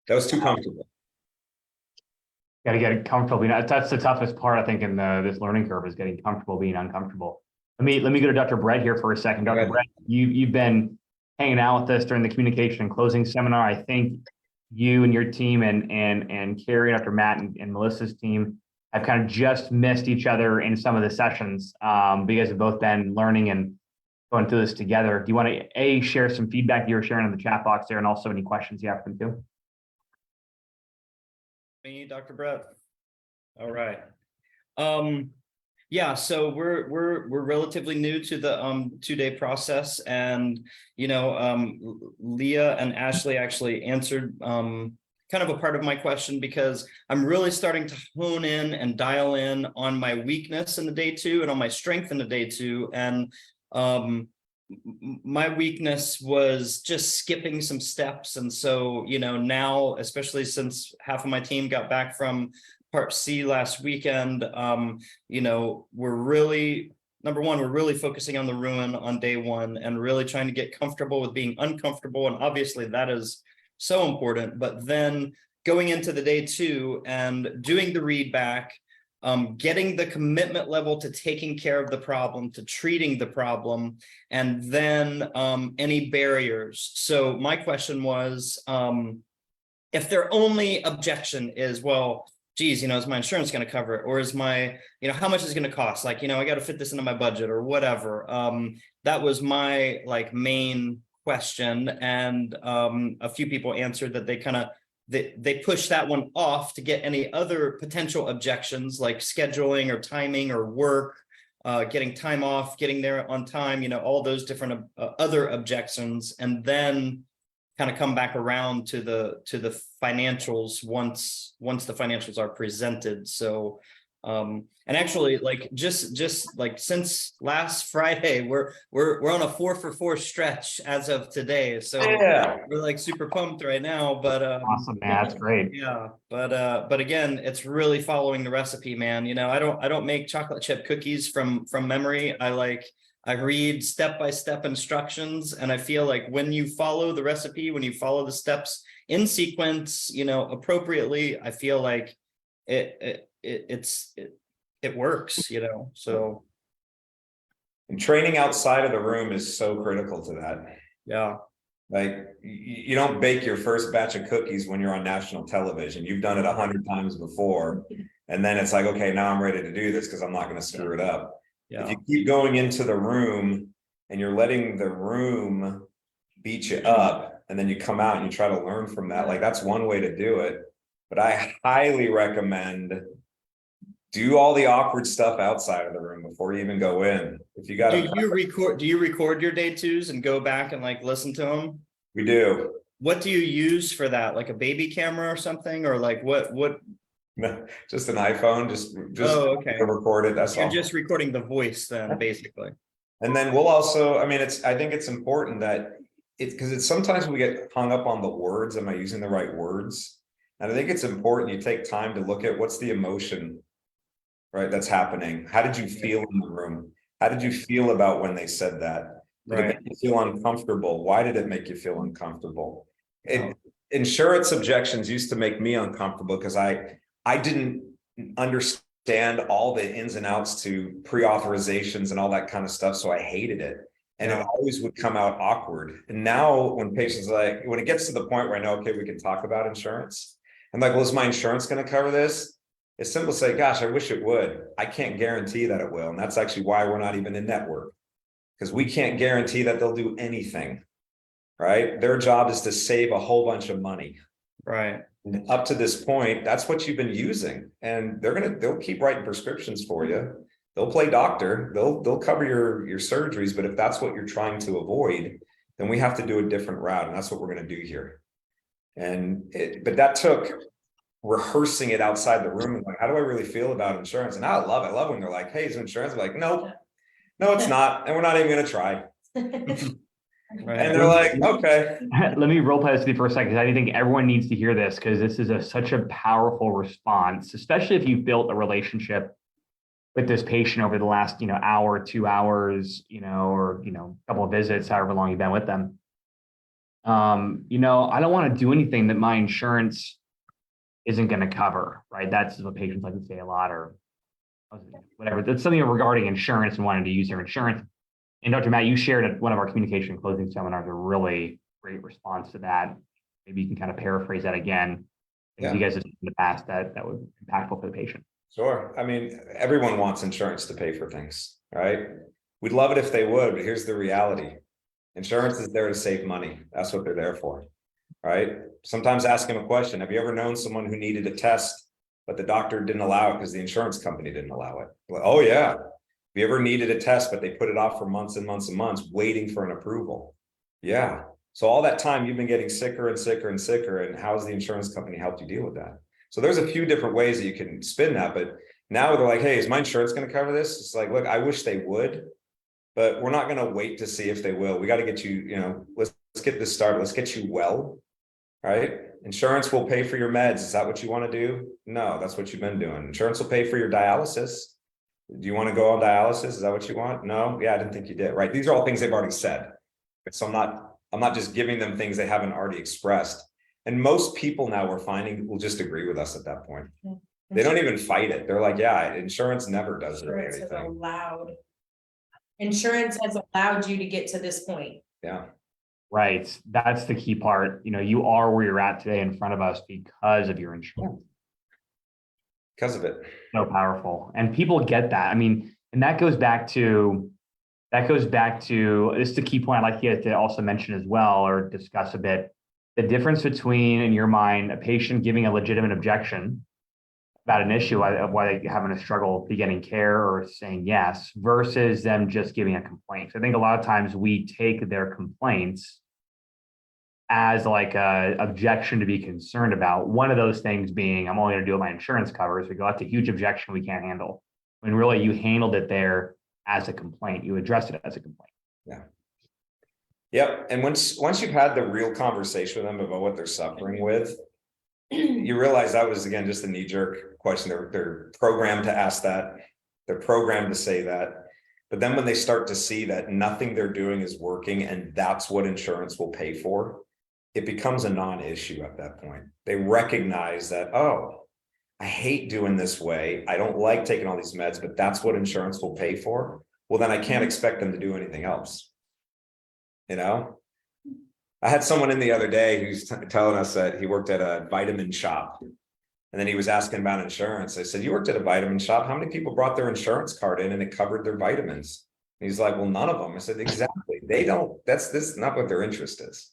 That was too comfortable. Got to get comfortable. That's the toughest part, I think, in this learning curve, is getting comfortable being uncomfortable. Let me go to Dr. Brett here for a second. Dr. Brett, you've been hanging out with us during the communication and closing seminar. I think you and your team and Carrie, Dr. Matt and Melissa's team have kind of just missed each other in some of the sessions. You guys have both been learning and going through this together. Do you want to share some feedback you were sharing in the chat box there, and also any questions you have for them too? Me, Dr. Brett. All right. Yeah, so we're relatively new to the 2-day process, and Leah and Ashley actually answered kind of a part of my question, because I'm really starting to hone in and dial in on my weakness in the day 2 and on my strength in the day 2. And my weakness was just skipping some steps. And so, now, especially since half of my team got back from Part C last weekend, we're really, number one, we're really focusing on the ruin on day 1 and really trying to get comfortable with being uncomfortable. And obviously that is so important. But then going into the day 2 and doing the read back, getting the commitment level to taking care of the problem, to treating the problem, and then any barriers. So my question was, if their only objection is, well, geez, is my insurance going to cover it? Or is my, how much is it going to cost? Like, I got to fit this into my budget or whatever. That was my like main question. And a few people answered that they push that one off to get any other potential objections like scheduling or timing or work, getting time off, getting there on time, all those different other objections, and then kind of come back around to the financials once the financials are presented. So and actually like just like since last Friday, we're on a 4 for 4 stretch as of today. So Yeah. we're like super pumped right now, but Awesome, man. That's great. yeah, but again, it's really following the recipe, man. I don't make chocolate chip cookies from memory. I read step-by-step instructions, and I feel like when you follow the recipe, when you follow the steps in sequence, appropriately, I feel like it works, so. And training outside of the room is so critical to that. Yeah. Like you don't bake your first batch of cookies when you're on national television. You've done it 100 times before. And then it's like, okay, now I'm ready to do this because I'm not going to screw it up. Yeah. If you keep going into the room and you're letting the room beat you up, and then you come out and you try to learn from that, like that's one way to do it. But I highly recommend do all the awkward stuff outside of the room before you even go in. If you got do you record your day twos and go back and like listen to them? We do. What do you use for that? Like a baby camera or something, or like what? No, just an iPhone, just Oh, okay. record it. That's You're all. just recording the voice then, basically. And then we'll also, I think it's important that because sometimes we get hung up on the words. Am I using the right words? And I think it's important you take time to look at what's the emotion, right, that's happening. How did you feel in the room? How did you feel about when they said that? Did it make you feel uncomfortable? Why did it make you feel uncomfortable? Insurance objections used to make me uncomfortable because I didn't understand all the ins and outs to pre-authorizations and all that kind of stuff. So I hated it. And it always would come out awkward. And now when patients when it gets to the point where I know, okay, we can talk about insurance. I'm like, well, is my insurance going to cover this? It's simple to say, gosh, I wish it would. I can't guarantee that it will. And that's actually why we're not even in network. Because we can't guarantee that they'll do anything. Right? Their job is to save a whole bunch of money. Right. And up to this point, that's what you've been using. And they'll keep writing prescriptions for you. They'll play doctor, they'll cover your surgeries, but if that's what you're trying to avoid, then we have to do a different route. And that's what we're going to do here. But that took rehearsing it outside the room. And like, how do I really feel about insurance? And I love it. I love when they're like, hey, is insurance? I'm like, no, it's not. And we're not even going to try. Right. And they're like, okay. Let me role play this with you for a second. I think everyone needs to hear this because this is such a powerful response, especially if you've built a relationship with this patient over the last, hour, 2 hours, or, a couple of visits, however long you've been with them. I don't want to do anything that my insurance isn't going to cover, right? That's what patients like to say a lot, or whatever. That's something regarding insurance and wanting to use their insurance. And Dr. Matt, you shared at one of our communication closing seminars a really great response to that. Maybe you can kind of paraphrase that again. Because you guys have in the past that would be impactful for the patient. Sure. I mean, everyone wants insurance to pay for things, right? We'd love it if they would, but here's the reality. Insurance is there to save money. That's what they're there for, right? Sometimes ask them a question. Have you ever known someone who needed a test, but the doctor didn't allow it because the insurance company didn't allow it? Well, oh yeah. Have you ever needed a test, but they put it off for months and months and months waiting for an approval? Yeah. So all that time you've been getting sicker and sicker and sicker. And how has the insurance company helped you deal with that? So there's a few different ways that you can spin that, but now they're like, hey, is my insurance going to cover this? It's like, look, I wish they would, but we're not going to wait to see if they will. We got to get you, let's get this started. Let's get you well, right? Insurance will pay for your meds. Is that what you want to do? No, that's what you've been doing. Insurance will pay for your dialysis. Do you want to go on dialysis? Is that what you want? No. Yeah, I didn't think you did. Right. These are all things they've already said. So I'm not just giving them things they haven't already expressed. And most people now we're finding will just agree with us at that point. They don't even fight it. They're like, yeah, insurance never does really anything. Insurance has allowed you to get to this point. Yeah. Right. That's the key part. You are where you're at today in front of us because of your insurance. because of it. So powerful. And people get that. I mean, and that goes back to, this is the key point I'd like you to also mention as well, or discuss a bit. The difference between, in your mind, a patient giving a legitimate objection about an issue, why they're having a struggle getting care or saying yes, versus them just giving a complaint. So I think a lot of times we take their complaints as like a objection to be concerned about. One of those things being, I'm only going to do what my insurance covers. We go, that's a huge objection we can't handle. When really you handled it there as a complaint, you addressed it as a complaint. Yeah. Yep. And once you've had the real conversation with them about what they're suffering with, you realize that was, again, just a knee-jerk question. They're programmed to ask that. They're programmed to say that. But then when they start to see that nothing they're doing is working and that's what insurance will pay for, it becomes a non-issue at that point. They recognize that, oh, I hate doing this way. I don't like taking all these meds, but that's what insurance will pay for. Well, then I can't expect them to do anything else. You know, I had someone in the other day who's telling us that he worked at a vitamin shop. And then he was asking about insurance. I said, you worked at a vitamin shop. How many people brought their insurance card in and it covered their vitamins? And he's like, well, none of them. I said, exactly. They don't, this is not what their interest is.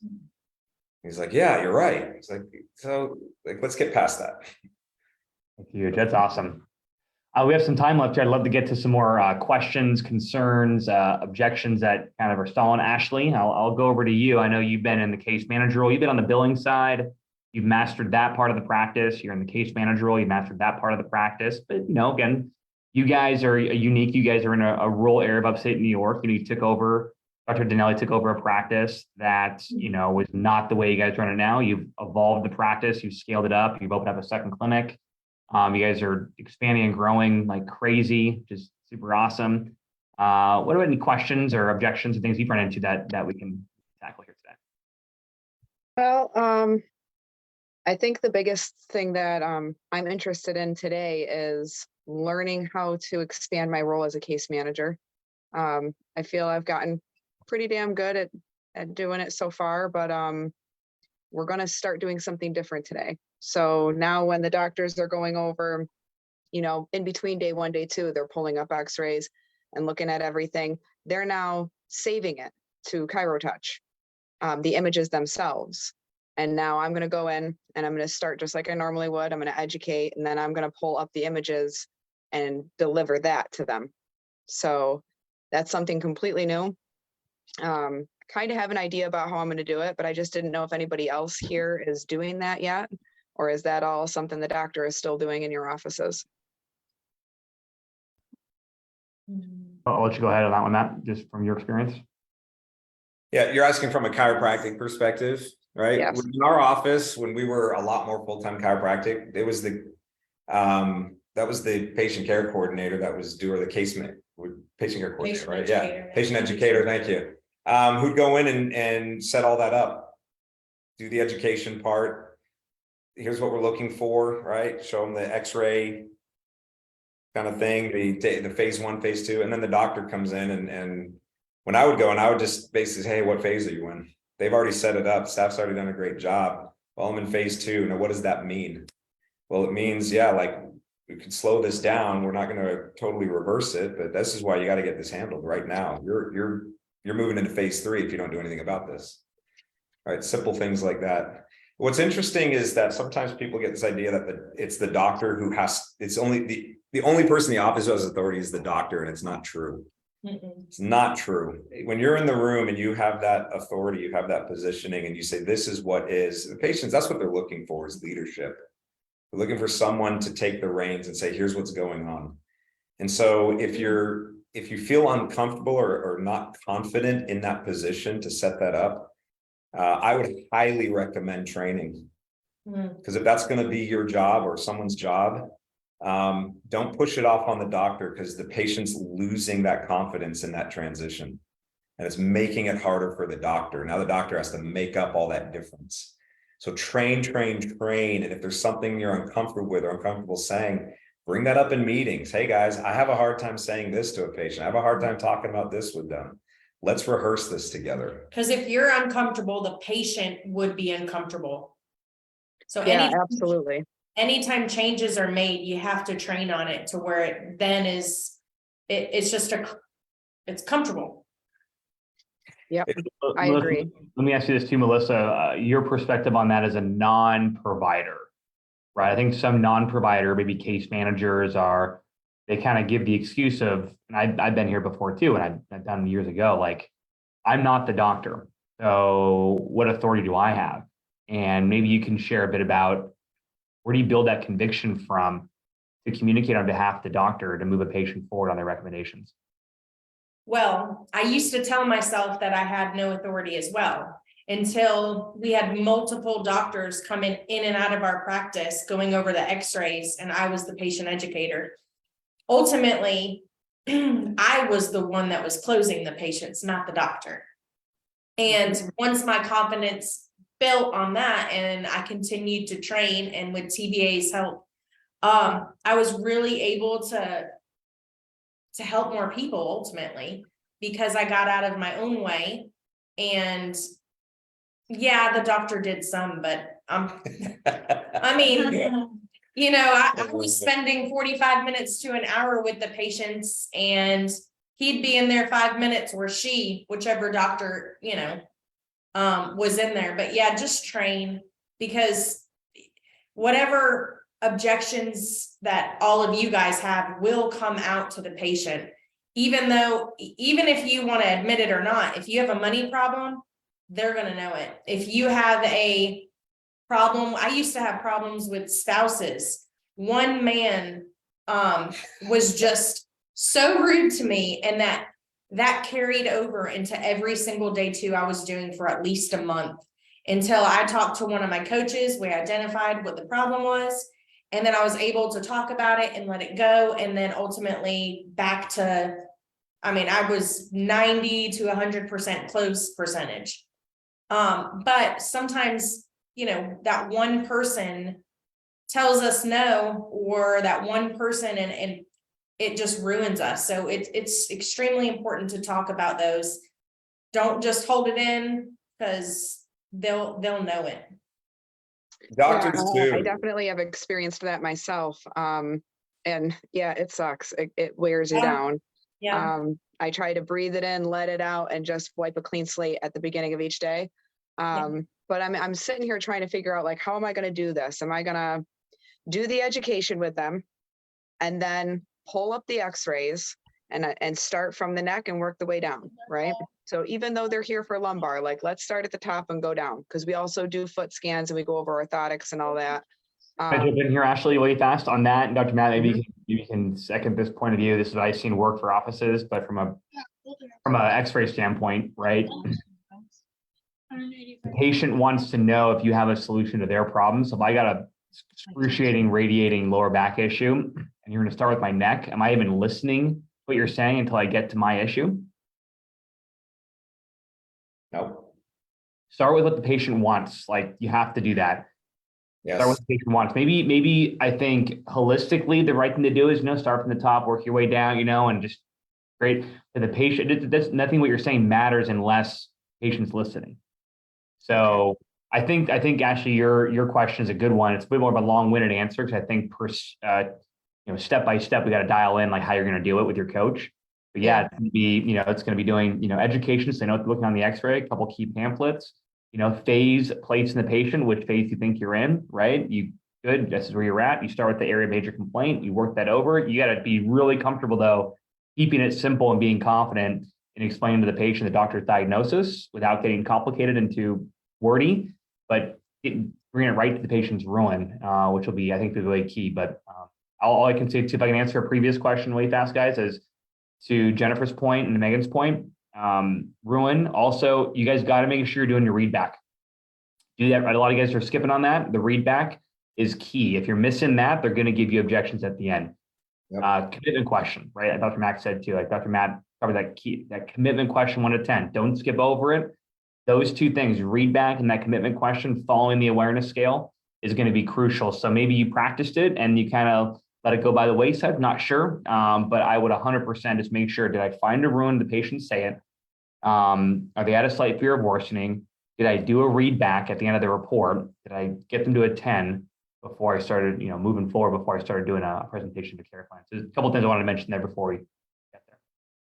He's like, yeah, you're right. It's like, so like, let's get past that. Huge. That's awesome. We have some time left here. I'd love to get to some more questions, concerns, objections that kind of are stalling. Ashley, I'll go over to you. I know you've been in the case manager role. You've been on the billing side. You've mastered that part of the practice. You're in the case manager role. You've mastered that part of the practice. But, you know, again, you guys are unique. You guys are in a rural area of upstate New York. You took over, Dr. Dinelli took over a practice that, you know, was not the way you guys run it now. You've evolved the practice. You've scaled it up. You've opened up a second clinic. You guys are expanding and growing like crazy, just super awesome. What about any questions or objections or things you've run into that we can tackle here today? Well, I think the biggest thing that I'm interested in today is learning how to expand my role as a case manager. I feel I've gotten pretty damn good at doing it so far, but we're going to start doing something different today. So now when the doctors are going over, you know, in between day 1, day 2, they're pulling up x-rays and looking at everything. They're now saving it to ChiroTouch, the images themselves. And now I'm going to go in and I'm going to start just like I normally would. I'm going to educate, and then I'm going to pull up the images and deliver that to them. So that's something completely new. Kind of have an idea about how I'm going to do it, but I just didn't know if anybody else here is doing that yet, or is that all something the doctor is still doing in your offices? I'll let you go ahead on that one, Matt, just from your experience. Yeah, you're asking from a chiropractic perspective, right? Yes. In our office, when we were a lot more full-time chiropractic, it was that was the patient care coordinator that was doing the patient care coordinator, right? Yeah, patient educator, thank you. Who'd go in and set all that up, do the education part. Here's what we're looking for, right? Show them the x-ray kind of thing, the phase 1, phase 2, and then the doctor comes in and when I would go and I would just basically say, hey, what phase are you in? They've already set it up. Staff's already done a great job. Well, I'm in phase 2. Now, what does that mean? Well, it means, yeah, like we could slow this down. We're not going to totally reverse it, but this is why you got to get this handled right now. You're moving into phase 3 if you don't do anything about this. All right, simple things like that. What's interesting is that sometimes people get this idea that it's the doctor who it's only the only person in the office who has authority is the doctor, and it's not true. It's not true. When you're in the room and you have that authority, you have that positioning, and you say, this is what is the patients, that's what they're looking for, is leadership. They're looking for someone to take the reins and say, here's what's going on. And so if you feel uncomfortable or not confident in that position to set that up, I would highly recommend training. Because if that's going to be your job or someone's job, don't push it off on the doctor, because the patient's losing that confidence in that transition. And it's making it harder for the doctor. Now the doctor has to make up all that difference. So train. And if there's something you're uncomfortable with or uncomfortable saying, bring that up in meetings. Hey guys, I have a hard time saying this to a patient. I have a hard time talking about this with them. Let's rehearse this together. Because if you're uncomfortable, the patient would be uncomfortable. So Yeah, absolutely. anytime changes are made, you have to train on it to where it then is, it's just it's comfortable. I Melissa, agree. Let me ask you this too, Melissa, your perspective on that as a non-provider, right? I think some non-provider, maybe case managers they kind of give the excuse of, and I've been here before too, and I've done years ago, like, I'm not the doctor. So what authority do I have? And maybe you can share a bit about where do you build that conviction from to communicate on behalf of the doctor to move a patient forward on their recommendations? Well, I used to tell myself that I had no authority as well, until we had multiple doctors coming in and out of our practice, going over the x-rays, and I was the patient educator. Ultimately, I was the one that was closing the patients, not the doctor. And once my confidence built on that and I continued to train, and with TBA's help, I was really able to help more people ultimately, because I got out of my own way. And yeah, the doctor did some, but I mean, you know, I was spending 45 minutes to an hour with the patients, and he'd be in there 5 minutes, or whichever doctor, you know, was in there. But yeah, just train, because whatever objections that all of you guys have will come out to the patient, even if you want to admit it or not. If you have a money problem, they're going to know it. If you have a problem, I used to have problems with spouses. One man was just so rude to me, and that carried over into every single day too I was doing for at least a month, until I talked to one of my coaches. We identified what the problem was, and then I was able to talk about it and let it go. And then ultimately back to, I mean, I was 90 to 100% close percentage. But sometimes, you know, that one person tells us no, or that one person, and it just ruins us. So it's extremely important to talk about those. Don't just hold it in, because they'll know it. Doctors I too. definitely have experienced that myself. And yeah, it sucks. It wears you Yeah. down. Yeah. I try to breathe it in, let it out, and just wipe a clean slate at the beginning of each day. But I'm sitting here trying to figure out, like, how am I going to do this? Am I going to do the education with them and then pull up the x-rays and start from the neck and work the way down, right? So even though they're here for lumbar, like, let's start at the top and go down, because we also do foot scans and we go over orthotics and all that. Can I jump in here, Ashley, way fast on that? And Dr. Matt, maybe you can second this point of view. This is what I've seen work for offices, but from a x-ray standpoint, right? The patient wants to know if you have a solution to their problem. So if I got a excruciating radiating lower back issue and you're going to start with my neck, am I even listening to what you're saying until I get to my issue? No. Start with what the patient wants. Like, you have to do that. Yes. Start with what the patient wants. Maybe I think holistically the right thing to do is, start from the top, work your way down, and just great to the patient. That's nothing what you're saying matters unless patient's listening. So I think Ashley, your question is a good one. It's a bit more of a long-winded answer, because I think step by step, we got to dial in like how you're going to do it with your coach. But yeah, it's going to be doing, education. So they know what they're looking on the x-ray, a couple key pamphlets, phase placed in the patient, which phase you think you're in, right? Good, this is where you're at. You start with the area of major complaint, you work that over. You got to be really comfortable though, keeping it simple and being confident in explaining to the patient the doctor's diagnosis without getting complicated into wordy, but bringing it right to the patient's ruin, which will be, I think, really key. But all I can say, see if I can answer a previous question really fast, guys, is to Jennifer's point and Megan's point, ruin. Also, you guys got to make sure you're doing your read back. Do that, right? A lot of you guys are skipping on that. The read back is key. If you're missing that, they're going to give you objections at the end. Yep. Commitment question, right? Dr. Mack said too, like Dr. Matt covered that commitment question 1 to 10. Don't skip over it. Those two things, read back and that commitment question following the awareness scale, is going to be crucial. So maybe you practiced it and you kind of let it go by the wayside, not sure. But I would 100% just make sure, did I find a ruin? The patient say it? Are they at a slight fear of worsening? Did I do a read back at the end of the report? Did I get them to a 10? before I started, moving forward, before I started doing a presentation to care clients. There's a couple of things I wanted to mention there before we get there.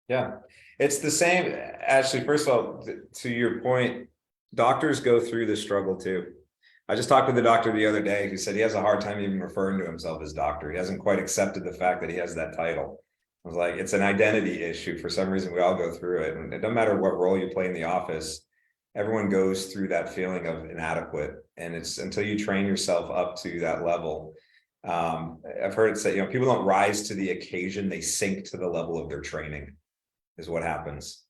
Yeah, it's the same. Actually, first of all, to your point, doctors go through this struggle too. I just talked with the doctor the other day who said he has a hard time even referring to himself as doctor. He hasn't quite accepted the fact that he has that title. I was like, it's an identity issue. For some reason, we all go through it. And it doesn't matter what role you play in the office, everyone goes through that feeling of inadequate. And it's until you train yourself up to that level. I've heard it say, people don't rise to the occasion, they sink to the level of their training, is what happens.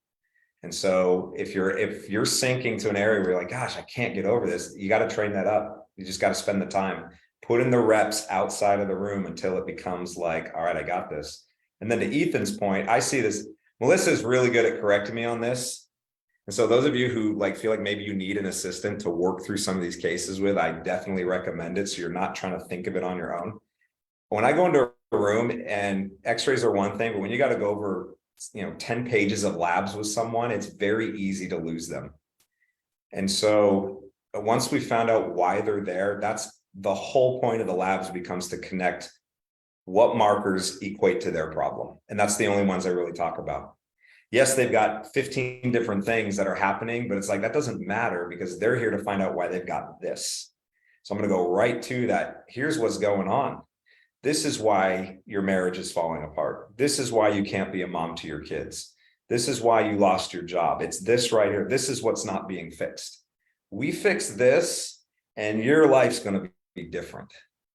And so if you're sinking to an area where you're like, gosh, I can't get over this, you got to train that up. You just got to spend the time, put in the reps outside of the room until it becomes like, all right, I got this. And then to Ethan's point, I see this, Melissa is really good at correcting me on this. And so those of you who feel like maybe you need an assistant to work through some of these cases with, I definitely recommend it. So you're not trying to think of it on your own. When I go into a room, and x-rays are one thing, but when you got to go over 10 pages of labs with someone, it's very easy to lose them. And so once we found out why they're there, that's the whole point of the labs, becomes to connect what markers equate to their problem. And that's the only ones I really talk about. Yes, they've got 15 different things that are happening, but it's like, that doesn't matter because they're here to find out why they've got this. So I'm going to go right to that. Here's what's going on. This is why your marriage is falling apart. This is why you can't be a mom to your kids. This is why you lost your job. It's this right here. This is what's not being fixed. We fix this and your life's going to be different.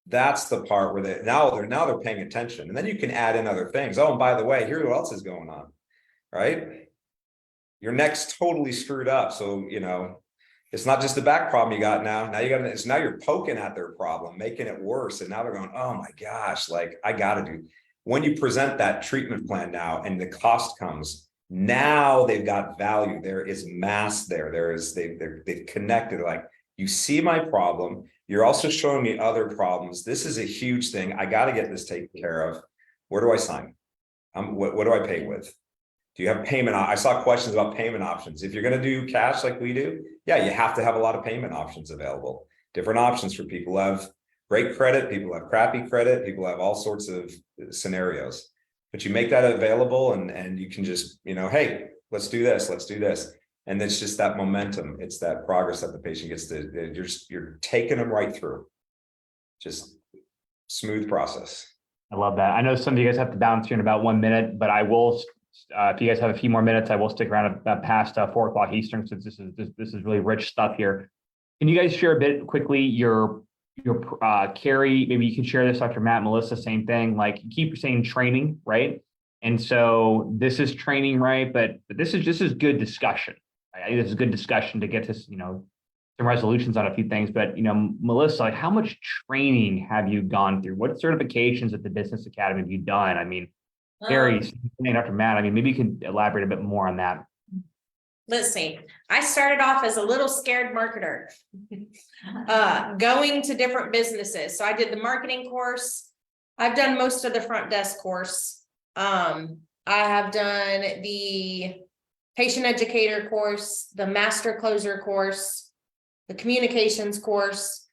That's the part where now they're paying attention. And then you can add in other things. Oh, and by the way, here's what else is going on, right? Your neck's totally screwed up. So, it's not just the back problem you got now. Now you're poking at their problem, making it worse. And now they're going, oh my gosh, I got to do. When you present that treatment plan now and the cost comes, now they've got value. There is mass there. They've connected. You see my problem. You're also showing me other problems. This is a huge thing. I got to get this taken care of. Where do I sign? What do I pay with? Do you have payment? I saw questions about payment options. If you're going to do cash like we do, yeah, you have to have a lot of payment options available. Different options for people who have great credit, people who have crappy credit, people who have all sorts of scenarios. But you make that available and you can just, hey, let's do this, let's do this. And it's just that momentum. It's that progress that the patient gets to, you're taking them right through. Just smooth process. I love that. I know some of you guys have to bounce here in about 1 minute, but I will, if you guys have a few more minutes, I will stick around past 4 o'clock Eastern, since this is really rich stuff here. Can you guys share a bit quickly your Carrie, maybe you can share this, Dr. Matt, Melissa, same thing, you keep saying training, right? And so this is training, right? But this is good discussion. I think this is good discussion to get to, some resolutions on a few things. But, Melissa, how much training have you gone through? What certifications at the Business Academy have you done? I mean, Carrie, Dr. Matt, maybe you can elaborate a bit more on that. Let's see. I started off as a little scared marketer, going to different businesses. So I did the marketing course. I've done most of the front desk course. I have done the patient educator course, the master closer course, the communications course,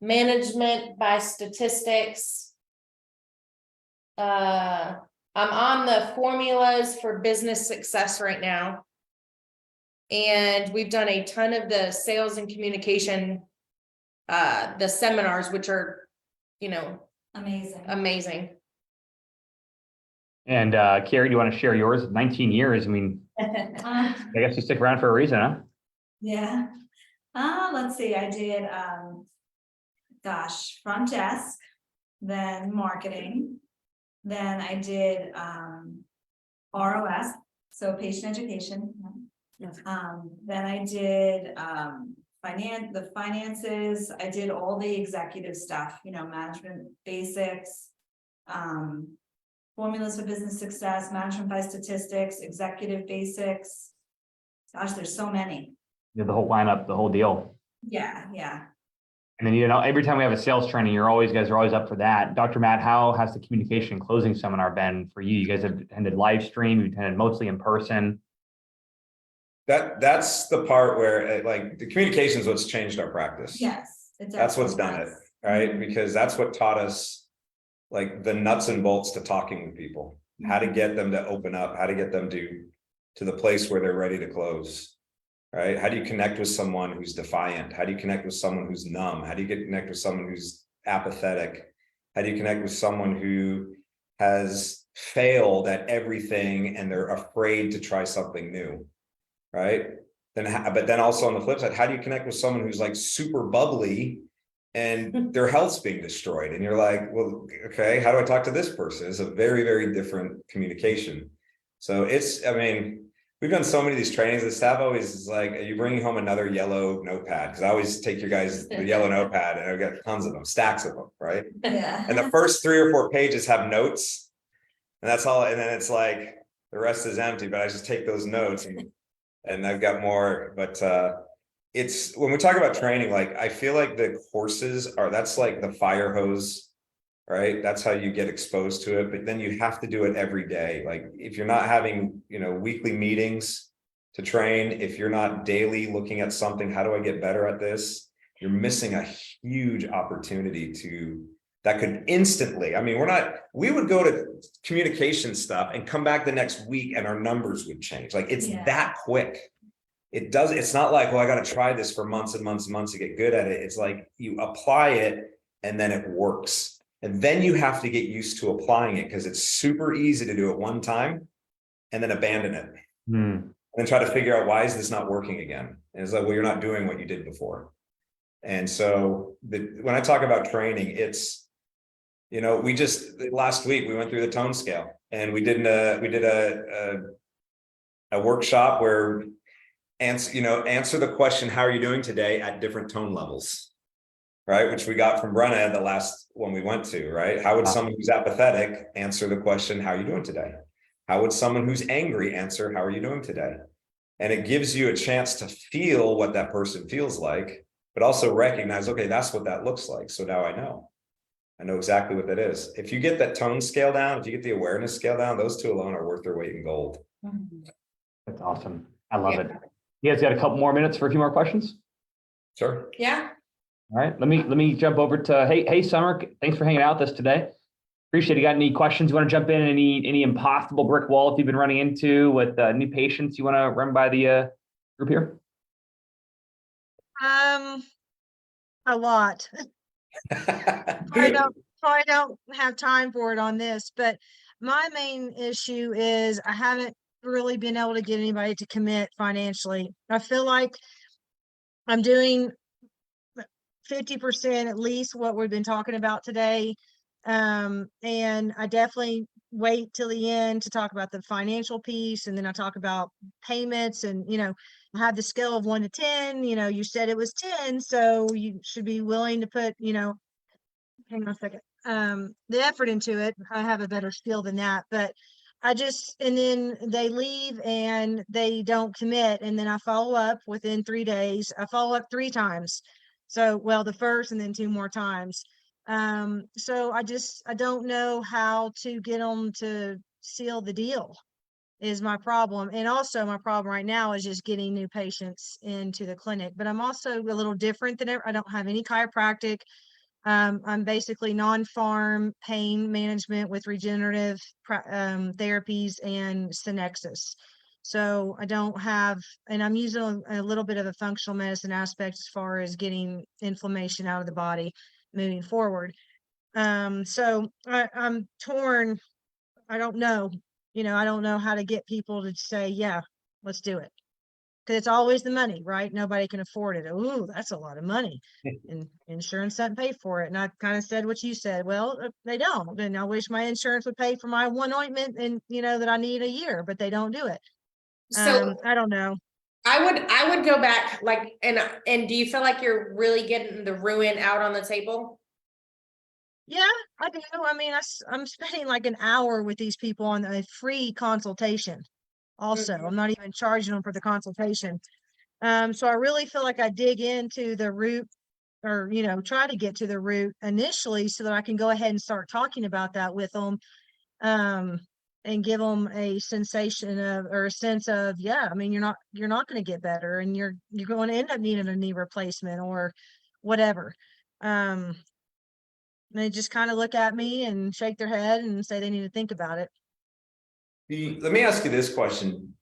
management by statistics. I'm on the formulas for business success right now. And we've done a ton of the sales and communication, the seminars, which are, amazing. And Carrie, do you want to share yours? 19 years. I guess you stick around for a reason, huh? Yeah. Let's see. I did, front desk, then marketing. Then I did ROS, so patient education. Then I did the finances. I did all the executive stuff, management basics, formulas for business success, management by statistics, executive basics. Gosh, there's so many. The whole lineup, the whole deal. Yeah. And then, every time we have a sales training, you guys are always up for that. Dr. Matt, how has the communication and closing seminar been for you? You guys have attended live stream, you've attended mostly in person. That's the part where the communication is what's changed our practice. Yes. That's what's done it. right? Because that's what taught us like the nuts and bolts to talking with people, how to get them to open up, how to get them to the place where they're ready to close, right? How do you connect with someone who's defiant? How do you connect with someone who's numb? How do you connect with someone who's apathetic? How do you connect with someone who has failed at everything and they're afraid to try something new, right? But then also on the flip side, how do you connect with someone who's like super bubbly and their health's being destroyed? And you're like, well, okay, how do I talk to this person? It's a very, very different communication. So I mean, we've done so many of these trainings. The staff always is like, are you bringing home another yellow notepad? Because I always take your guys the yellow notepad and I've got tons of them, stacks of them, right? Yeah. And the first 3 or 4 pages have notes. And that's all. And then it's like the rest is empty, but I just take those notes and I've got more. But it's when we talk about training, like I feel like the courses that's like the fire hose, right? That's how you get exposed to it. But then you have to do it every day. Like if you're not having, weekly meetings to train, if you're not daily looking at something, how do I get better at this? You're missing a huge opportunity that could instantly, I mean, we would go to communication stuff and come back the next week and our numbers would change. Like it's that quick. It's not like, well, I got to try this for months and months and months to get good at it. It's like you apply it and then it works. And then you have to get used to applying it because it's super easy to do it one time and then abandon it. And then try to figure out, why is this not working again? And it's like, well, you're not doing what you did before. And so when I talk about training, it's, we just last week we went through the tone scale and we did a workshop where answer the question, how are you doing today, at different tone levels, right? Which we got from Brenna, the last one we went to, right? How would someone who's apathetic answer the question, how are you doing today? How would someone who's angry answer, how are you doing today? And it gives you a chance to feel what that person feels like, but also recognize, okay, that's what that looks like. So now I know exactly what that is. If you get that tone scale down, if you get the awareness scale down, those two alone are worth their weight in gold. That's awesome. I love it. You guys got a couple more minutes for a few more questions? Sure. Yeah. All right, let me jump over to, hey, Summer, thanks for hanging out with us today. Appreciate it. You got any questions? You want to jump in? Any impossible brick wall if you've been running into with new patients you want to run by the group here? A lot. I don't have time for it on this, but my main issue is I haven't really been able to get anybody to commit financially. I feel like I'm doing 50% at least what we've been talking about today. And I definitely wait till the end to talk about the financial piece. And then I talk about payments and, I have the scale of 1 to 10, you said it was 10. So you should be willing to put, hang on a second, the effort into it. I have a better skill than that, but and then they leave and they don't commit. And then I follow up within 3 days. I follow up 3 times. So, the first and then 2 more times. So I don't know how to get them to seal the deal is my problem. And also my problem right now is just getting new patients into the clinic, but I'm also a little different than I don't have any chiropractic. I'm basically non-farm pain management with regenerative therapies and Synexus. So I don't have, and I'm using a little bit of a functional medicine aspect as far as getting inflammation out of the body moving forward. So I'm torn. I don't know, I don't know how to get people to say, yeah, let's do it. Cause it's always the money, right? Nobody can afford it. Ooh, that's a lot of money. And insurance doesn't pay for it. And I kind of said what you said. Well, they don't. And I wish my insurance would pay for my one ointment and that I need a year, but they don't do it. So I don't know. I would go back and do you feel like you're really getting the ruin out on the table? Yeah, I do. I mean, I'm spending like an hour with these people on a free consultation. Also, I'm not even charging them for the consultation. So I really feel like I dig into the root or, try to get to the root initially so that I can go ahead and start talking about that with them. And give them a sensation of, or a sense of, yeah, I mean, you're not going to get better and you're going to end up needing a knee replacement or whatever. they just kind of look at me and shake their head and say they need to think about it. Let me ask you this question.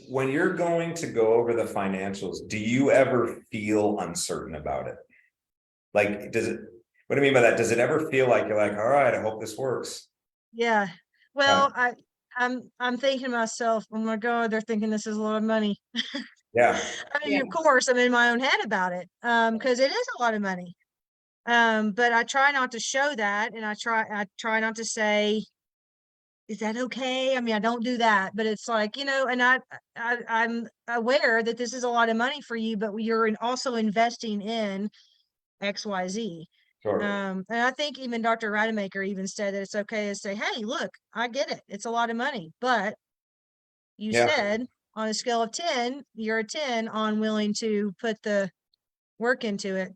When you're going to go over the financials, do you ever feel uncertain about it? Like, does it, what do I mean by that? Does it ever feel like you're like, all right, I hope this works? Yeah. Well, I'm thinking to myself, oh my God, they're thinking this is a lot of money. Yeah. I mean, of course, I'm in my own head about it, because it is a lot of money. But I try not to show that, and I try not to say, is that okay? I mean, I don't do that, but it's like, and I'm aware that this is a lot of money for you, but you're also investing in XYZ. Sure. And I think even Dr. Rademacher even said that it's okay to say, hey, look, I get it. It's a lot of money, but you Yeah. said on a scale of 10, you're a 10 on willing to put the work into it.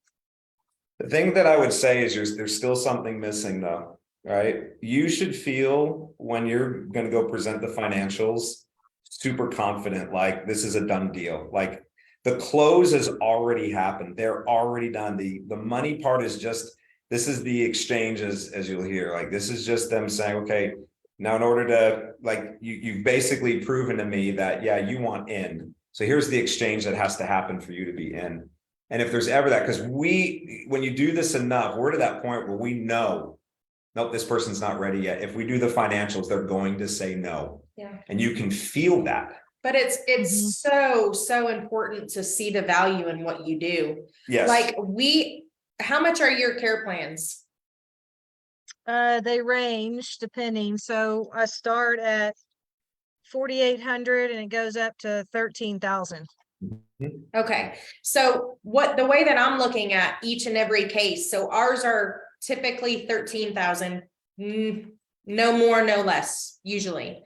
The thing that I would say is there's still something missing though, right? You should feel when you're going to go present the financials, super confident, like this is a done deal. Like the close has already happened. They're already done. The money part is just, this is the exchange as you'll hear, like this is just them saying, okay, now in order to like, you've basically proven to me that, yeah, you want in. So here's the exchange that has to happen for you to be in. And if there's ever that, because when you do this enough, we're to that point where we know, nope, this person's not ready yet. If we do the financials, they're going to say no. Yeah. And you can feel that. But it's so important to see the value in what you do. Yes. Like how much are your care plans? They range depending. So I start at 4,800 and it goes up to 13,000. Okay, so the way that I'm looking at each and every case, so ours are typically 13,000, no more, no less, usually.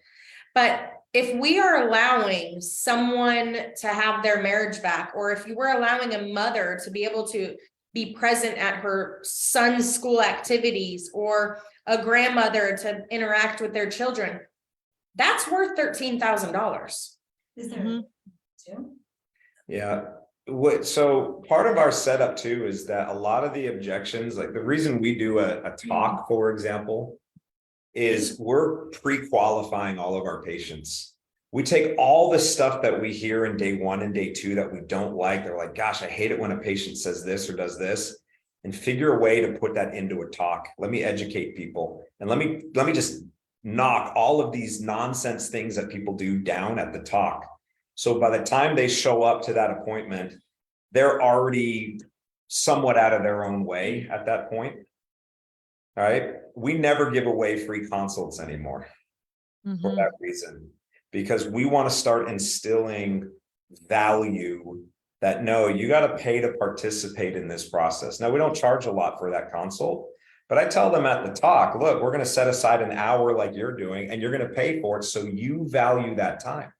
But if we are allowing someone to have their marriage back, or if you were allowing a mother to be able to be present at her son's school activities, or a grandmother to interact with their children, that's worth $13,000. Is there two? Yeah. So part of our setup too is that a lot of the objections, like the reason we do a talk, for example, is we're pre-qualifying all of our patients. We take all the stuff that we hear in day 1 and day 2 that we don't like. They're like, gosh, I hate it when a patient says this or does this, and figure a way to put that into a talk. Let me educate people. And let me just knock all of these nonsense things that people do down at the talk. So by the time they show up to that appointment, they're already somewhat out of their own way at that point. All right. We never give away free consults anymore for that reason, because we want to start instilling value that no, you got to pay to participate in this process. Now, we don't charge a lot for that consult, but I tell them at the talk, look, we're going to set aside an hour like you're doing, and you're going to pay for it. So you value that time.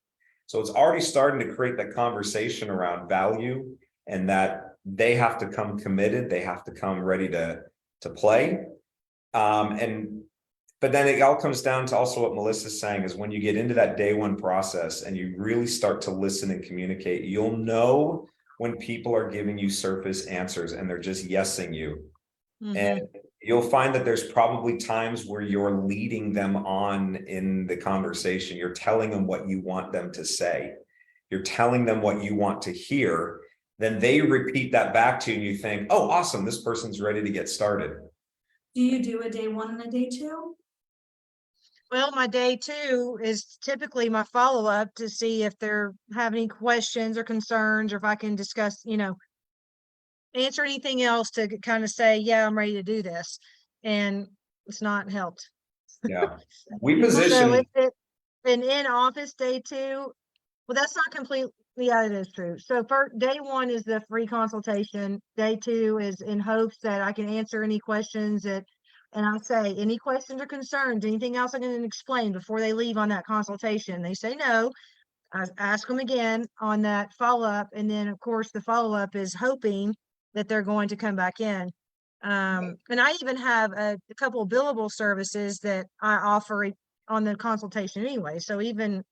So it's already starting to create that conversation around value, and that they have to come committed. They have to come ready to play. But then it all comes down to also what Melissa's saying is when you get into that day 1 process and you really start to listen and communicate, you'll know when people are giving you surface answers and they're just yesing you. And you'll find that there's probably times where you're leading them on in the conversation. You're telling them what you want them to say. You're telling them what you want to hear. Then they repeat that back to you and you think, oh, awesome, this person's ready to get started. Do you do a day 1 and a day 2? Well, my day 2 is typically my follow-up to see if they're have any questions or concerns, or if I can discuss, answer anything else to kind of say, yeah, I'm ready to do this. And it's not helped. Yeah. We So position. an in-office day 2, well, that's not completely, yeah, it is true. So for day 1 is the free consultation. Day 2 is in hopes that I can answer any questions and I say, any questions or concerns, anything else I can explain before they leave on that consultation. They say no. I ask them again on that follow-up. And then of course the follow-up is hoping that they're going to come back in. And I even have a couple of billable services that I offer on the consultation anyway. So even,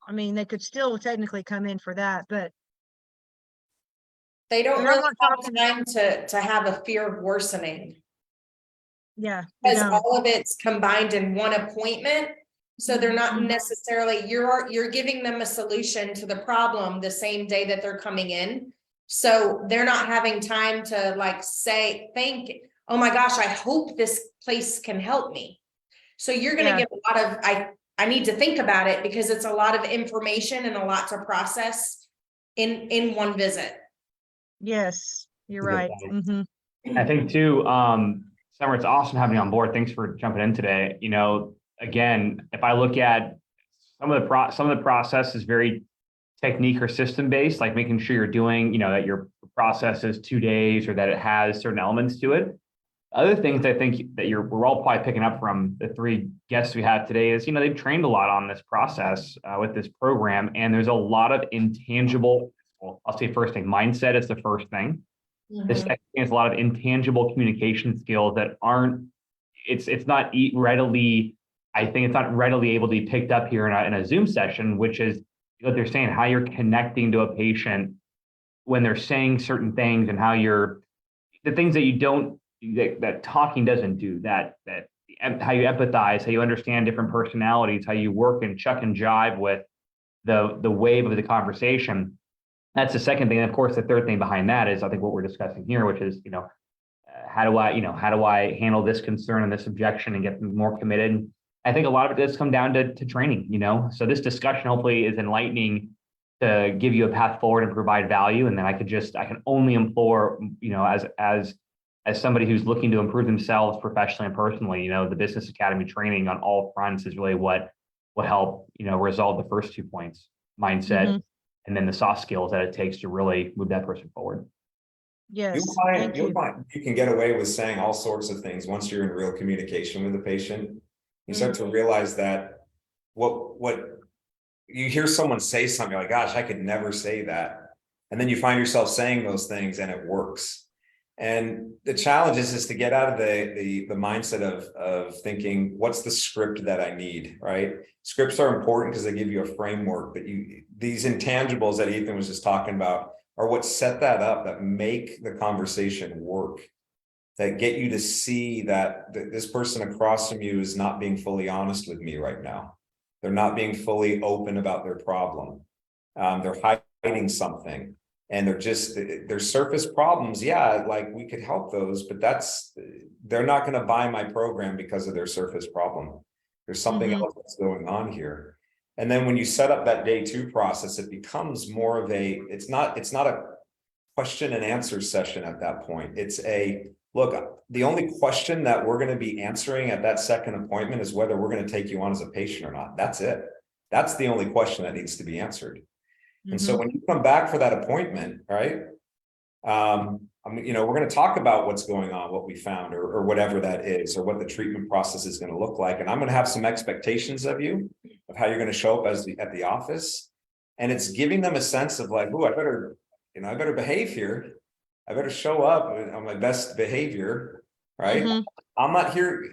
they could still technically come in for that, but They don't And I'm really not have time to have a fear of worsening. Yeah. they Because don't. all of it's combined in one appointment. So they're not Mhm. necessarily, you're giving them a solution to the problem the same day that they're coming in. So they're not having time to like think, oh my gosh, I hope this place can help me. So you're gonna Yeah. get a lot of, I need to think about it because it's a lot of information and a lot to process in one visit. Yes, you're Good right. point. Hmm. I think too, Summer, it's awesome having you on board. Thanks for jumping in today. You know, again, if I look at some of the process is very technique or system based, like making sure you're doing, you know, that your process is 2 days or that it has certain elements to it. Other things I think that we're all probably picking up from the 3 guests we have today is, you know, they've trained a lot on this process with this program, and there's a lot of intangible, well, I'll say first thing, mindset is the first thing. The second thing is a lot of intangible communication skills that aren't, it's not readily, I think it's not readily able to be picked up here in a Zoom session, which is what they're saying, how you're connecting to a patient when they're saying certain things and how you're, the things that you don't, that talking doesn't do, that how you empathize, how you understand different personalities, how you work and chuck and jive with the wave of the conversation. That's the second thing. And of course, the third thing behind that is, I think, what we're discussing here, which is, you know, how do I handle this concern and this objection and get them more committed? I think a lot of it does come down to training, you know. So this discussion hopefully is enlightening to give you a path forward and provide value. And then I can only implore, you know, as somebody who's looking to improve themselves professionally and personally, you know, the Business Academy training on all fronts is really what will help, you know, resolve the first 2 points, mindset, and then the soft skills that it takes to really move that person forward. Yes, You'll you. find you can get away with saying all sorts of things once you're in real communication with the patient. You start to realize that what you hear someone say something, you're like, gosh, I could never say that. And then you find yourself saying those things and it works. And the challenge is to get out of the mindset of thinking, what's the script that I need, right? Scripts are important because they give you a framework, but these intangibles that Ethan was just talking about are what set that up, that make the conversation work, that get you to see that this person across from you is not being fully honest with me right now. They're not being fully open about their problem. They're hiding something. And they're surface problems. Yeah, like we could help those, but they're not going to buy my program because of their surface problem. There's something else that's going on here. And then when you set up that day 2 process, it becomes more of it's not a question and answer session at that point. It's look, the only question that we're going to be answering at that second appointment is whether we're going to take you on as a patient or not. That's it. That's the only question that needs to be answered. And so when you come back for that appointment, right? You know, we're going to talk about what's going on, what we found, or whatever that is, or what the treatment process is going to look like. And I'm going to have some expectations of you, of how you're going to show up at the office. And it's giving them a sense of like, oh, I better behave here. I better show up on my best behavior, right? I'm not here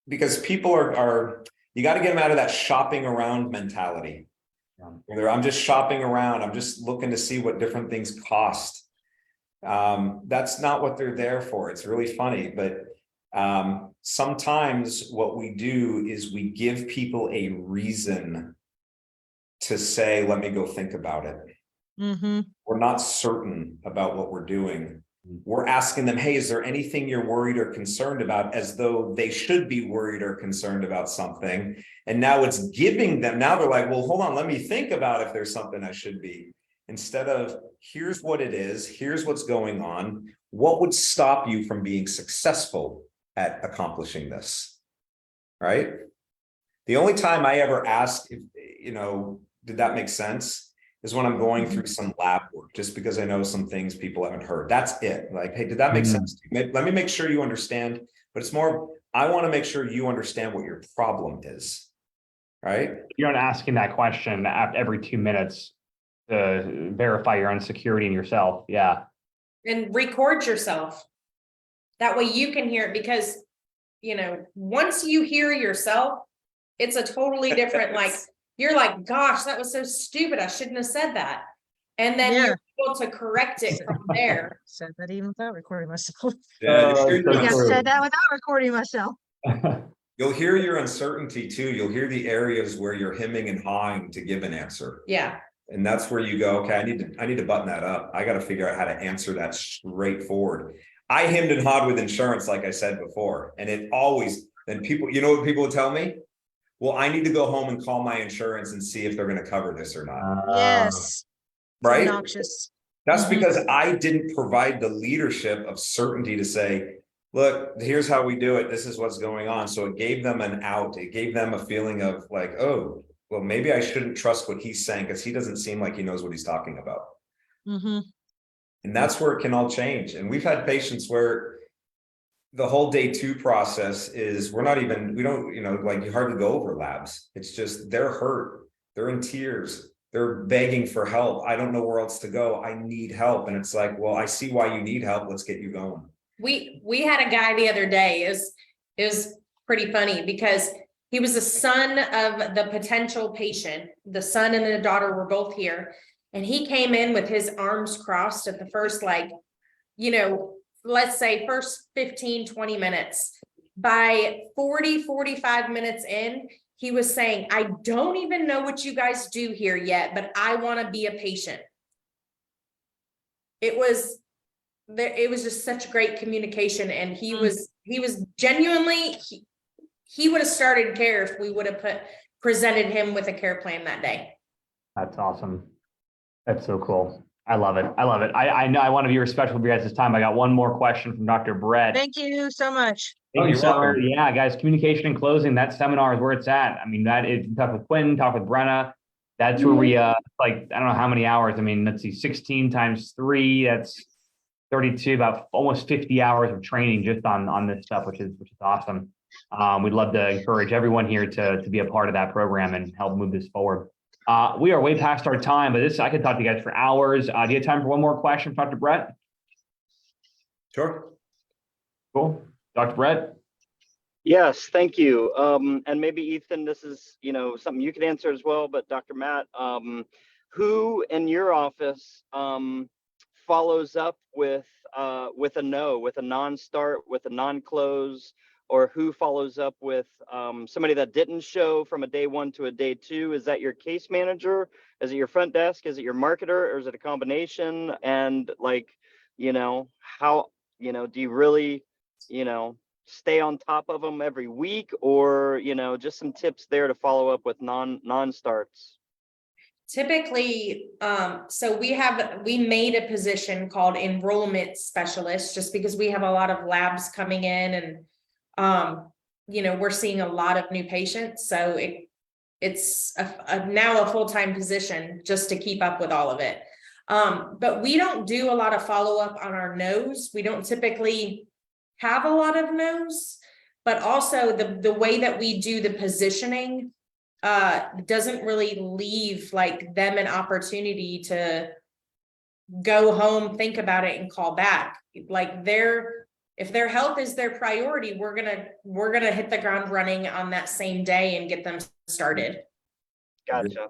because people are you got to get them out of that shopping around mentality. Whether I'm just shopping around, I'm just looking to see what different things cost. That's not what they're there for. It's really funny, but sometimes what we do is we give people a reason to say, let me go think about it. We're not certain about what we're doing. We're asking them, hey, is there anything you're worried or concerned about, as though they should be worried or concerned about something. And now it's giving them, now they're like, well, hold on, let me think about if there's something I should be. Instead of, here's what it is, here's what's going on. What would stop you from being successful at accomplishing this, right? The only time I ever ask, if, you know, did that make sense? Is when I'm going through some lab work, just because I know some things people haven't heard. That's it. Like, hey, did that make sense to you? Let me make sure you understand, but it's more, I want to make sure you understand what your problem is, right? You're not asking that question every 2 minutes to verify your insecurity in yourself. Yeah. And record yourself. That way you can hear it, because, you know, once you hear yourself, it's a totally different, like, you're like, gosh, that was so stupid. I shouldn't have said that. And then Yeah. you're able to correct it from there. Said that even without recording myself. Yeah, you'll hear I think I your- said that without recording myself. you'll hear your uncertainty too. You'll hear the areas where you're hemming and hawing to give an answer. Yeah. And that's where you go, okay, I need to button that up. I got to figure out how to answer that straightforward. I hemmed and hawed with insurance, like I said before, and it always, then people, you know what people would tell me? Well, I need to go home and call my insurance and see if they're going to cover this or not. Yes. Right? Obnoxious. That's Mhm. because I didn't provide the leadership of certainty to say, look, here's how we do it. This is what's going on. So it gave them an out. It gave them a feeling of like, oh, well, maybe I shouldn't trust what he's saying because he doesn't seem like he knows what he's talking about. Mm-hmm. And that's where it can all change. And we've had patients where the whole day 2 process is we don't, like you hardly go over labs. It's just they're hurt. They're in tears. They're begging for help. I don't know where else to go. I need help. And it's like, well, I see why you need help. Let's get you going. We had a guy the other day, it was pretty funny because he was the son of the potential patient. The son and the daughter were both here. And he came in with his arms crossed at the first, let's say first 15, 20 minutes. By 40, 45 minutes in, he was saying, I don't even know what you guys do here yet, but I want to be a patient. It was just such great communication. And he was genuinely, he would have started care if we would have presented him with a care plan that day. That's awesome. That's so cool. I love it. I love it. I know I want to be respectful of you guys this time. I got one more question from Dr. Brett. Thank you so much. Thank you, you're Summer. welcome. Yeah, guys, communication and closing, that seminar is where it's at. I mean, that is talk with Quinn, talk with Brenna. That's where we I don't know how many hours. I mean, let's see, 16 times 3, that's 32, about almost 50 hours of training just on this stuff, which is awesome. We'd love to encourage everyone here to be a part of that program and help move this forward. We are way past our time, but I could talk to you guys for hours. Do you have time for one more question from Dr. Brett? Sure. Cool. Dr. Brett? Yes, thank you. And maybe Ethan, this is, something you could answer as well, but Dr. Matt, who in your office follows up with a no, with a non-start, with a non-close, or who follows up with somebody that didn't show from a day 1 to a day 2? Is that your case manager? Is it your front desk? Is it your marketer? Or is it a combination? And how, do you really, stay on top of them every week, or, just some tips there to follow up with non-starts? Typically, so we made a position called enrollment specialist just because we have a lot of labs coming in and we're seeing a lot of new patients. So it's now a full-time position just to keep up with all of it. But we don't do a lot of follow-up on our no's. We don't typically have a lot of no's, but also the way that we do the positioning doesn't really leave like them an opportunity to go home, think about it, and call back. Like if their health is their priority, we're gonna hit the ground running on that same day and get them started. Gotcha.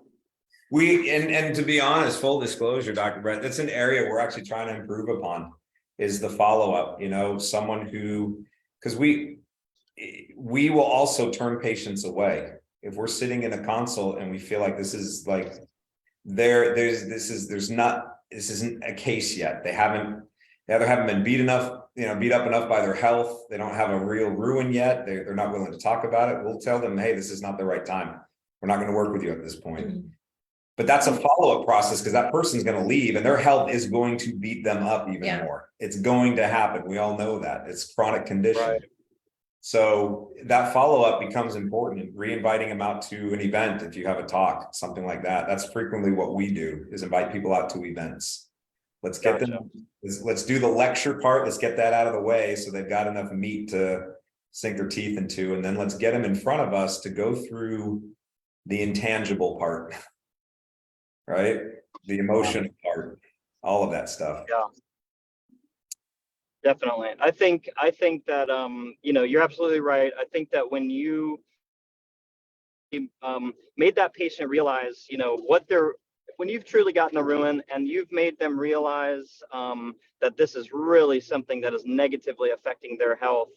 And to be honest, full disclosure, Dr. Brett, that's an area we're actually trying to improve upon, is the follow-up, someone who, because we will also turn patients away. If we're sitting in a consult and we feel like this is like this isn't a case yet. They either haven't been beat up enough by their health. They don't have a real ruin yet. They're not willing to talk about it. We'll tell them, hey, this is not the right time. We're not going to work with you at this point. Mm-hmm. But that's a follow-up process because that person's going to leave and their health is going to beat them up even more. It's going to happen. We all know that. It's chronic condition. Right. So that follow-up becomes important. Re-inviting them out to an event if you have a talk, something like that. That's frequently what we do, is invite people out to events. Let's get them, let's do the lecture part. Let's get that out of the way so they've got enough meat to sink their teeth into. And then let's get them in front of us to go through the intangible part, right? The emotional part, all of that stuff. Yeah. Definitely. I think that, you're absolutely right. I think that when you made that patient realize, what they're when you've truly gotten a room and you've made them realize that this is really something that is negatively affecting their health,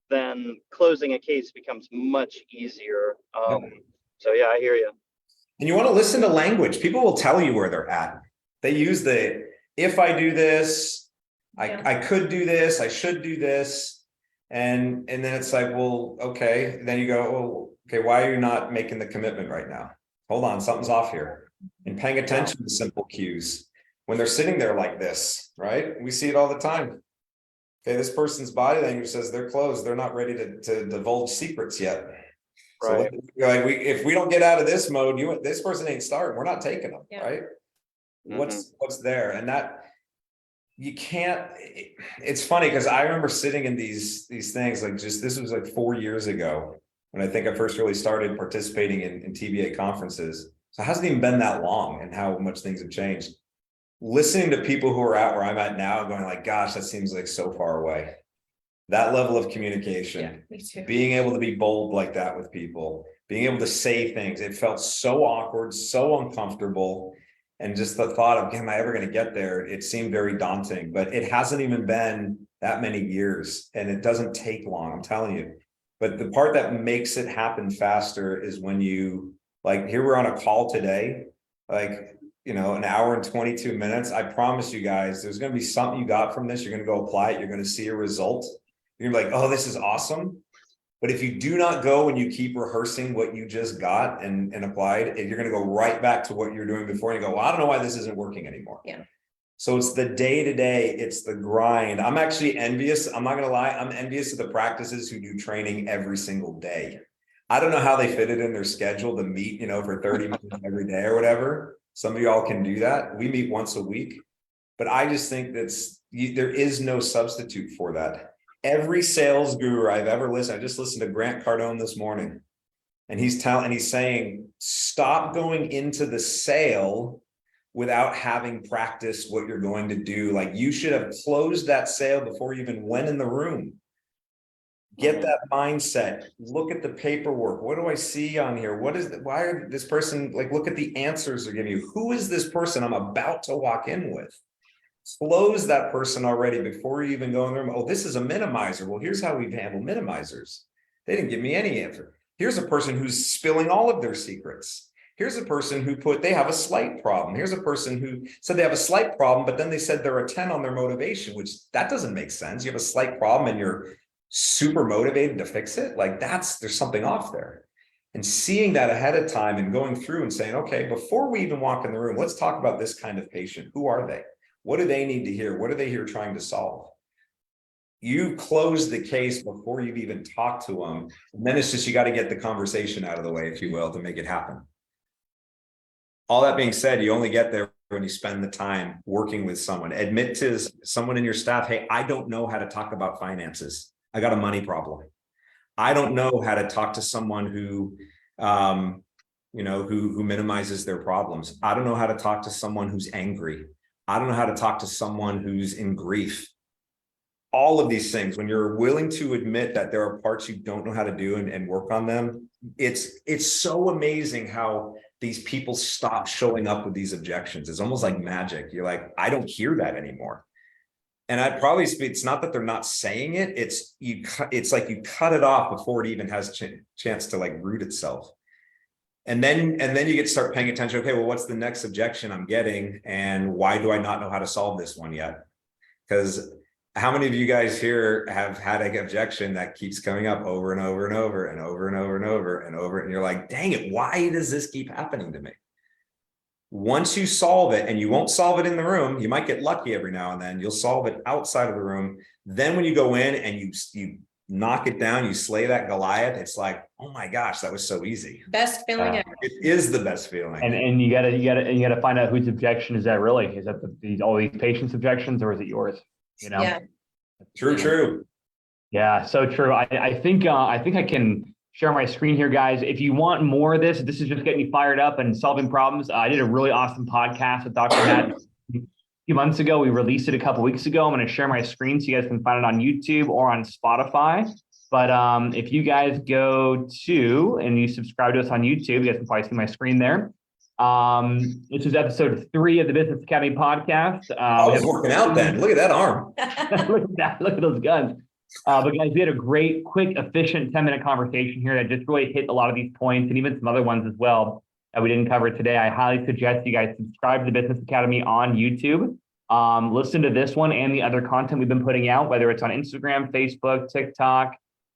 then closing a case becomes much easier. So yeah, I hear you. And you want to listen to language. People will tell you where they're at. They use the, if I do this, I could do this, I should do this. And then it's like, well, okay. Then you go, oh, okay, why are you not making the commitment right now? Hold on, something's off here. And paying attention to simple cues when they're sitting there like this, right? We see it all the time. Okay, this person's body language says they're closed. They're not ready to divulge secrets yet. Right. So like if we don't get out of this mode, this person ain't starting. We're not taking them, right? What's there? And that you can't. It's funny because I remember sitting in these things like this was like 4 years ago when I think I first really started participating in TBA conferences. So it hasn't even been that long, and how much things have changed. Listening to people who are at where I'm at now, going like, gosh, that seems like so far away. That level of communication, Me too. being able to be bold like that with people, being able to say things, it felt so awkward, so uncomfortable. And just the thought of, am I ever going to get there? It seemed very daunting, but it hasn't even been that many years, and it doesn't take long, I'm telling you. But the part that makes it happen faster is when you, like, here we're on a call today, like, you know, an hour and 22 minutes. I promise you guys, there's going to be something you got from this. You're going to go apply it. You're going to see a result. You're gonna be like, oh, this is awesome. But if you do not go and you keep rehearsing what you just got and applied, you're going to go right back to what you're doing before. And you go, well, I don't know why this isn't working anymore. Yeah. So it's the day-to-day, it's the grind. I'm actually envious. I'm not going to lie. I'm envious of the practices who do training every single day. I don't know how they fit it in their schedule to meet, you know, for 30 minutes every day or whatever. Some of y'all can do that. We meet once a week, but I just think there is no substitute for that. Every sales guru I've ever listened, I just listened to Grant Cardone this morning, and he's saying, stop going into the sale without having practiced what you're going to do. Like, you should have closed that sale before you even went in the room. Get that mindset. Look at the paperwork. What do I see on here? Why are this person, like, look at the answers they're giving you. Who is this person I'm about to walk in with? Close that person already before you even go in the room. Oh, this is a minimizer. Well, here's how we handle minimizers. They didn't give me any answer. Here's a person who's spilling all of their secrets. Here's a person who they have a slight problem. Here's a person who said they have a slight problem, but then they said they're a 10 on their motivation, which that doesn't make sense. You have a slight problem and you're super motivated to fix it. Like, there's something off there. And seeing that ahead of time and going through and saying, okay, before we even walk in the room, let's talk about this kind of patient. Who are they? What do they need to hear? What are they here trying to solve? You close the case before you've even talked to them. And then it's just, you got to get the conversation out of the way, if you will, to make it happen. All that being said, you only get there when you spend the time working with someone. Admit to someone in your staff, hey, I don't know how to talk about finances. I got a money problem. I don't know how to talk to someone who, who minimizes their problems. I don't know how to talk to someone who's angry. I don't know how to talk to someone who's in grief. All of these things, when you're willing to admit that there are parts you don't know how to do and work on them, it's so amazing how these people stop showing up with these objections. It's almost like magic. You're like, I don't hear that anymore. And it's not that they're not saying it. It's like you cut it off before it even has chance to like root itself. And then you start paying attention. Okay, well, what's the next objection I'm getting, and why do I not know how to solve this one yet? Because how many of you guys here have had an objection that keeps coming up over and over and over and over and over and over and over, and you're like, dang it, why does this keep happening to me? Once you solve it, and you won't solve it in the room, you might get lucky every now and then, you'll solve it outside of the room. Then when you go in and you knock it down, you slay that Goliath, it's like, oh my gosh, that was so easy. Best feeling ever. It is the best feeling. And you gotta find out whose objection is that really. Is that all these patients' objections, or is it yours? You know? Yeah. True. Yeah, so true. I think I can share my screen here, guys. If you want more of this is just getting you fired up and solving problems. I did a really awesome podcast with Dr. Matt a few months ago. We released it a couple weeks ago. I'm going to share my screen so you guys can find it on YouTube or on Spotify. But if you guys go to and you subscribe to us on YouTube, you guys can probably see my screen there. This is episode 3 of the Business Academy podcast. I was working out then. Look at that arm. Look at that. Look at those guns. But guys, we had a great, quick, efficient 10-minute conversation here that just really hit a lot of these points and even some other ones as well that we didn't cover today. I highly suggest you guys subscribe to the Business Academy on YouTube. Listen to this one and the other content we've been putting out, whether it's on Instagram, Facebook, TikTok,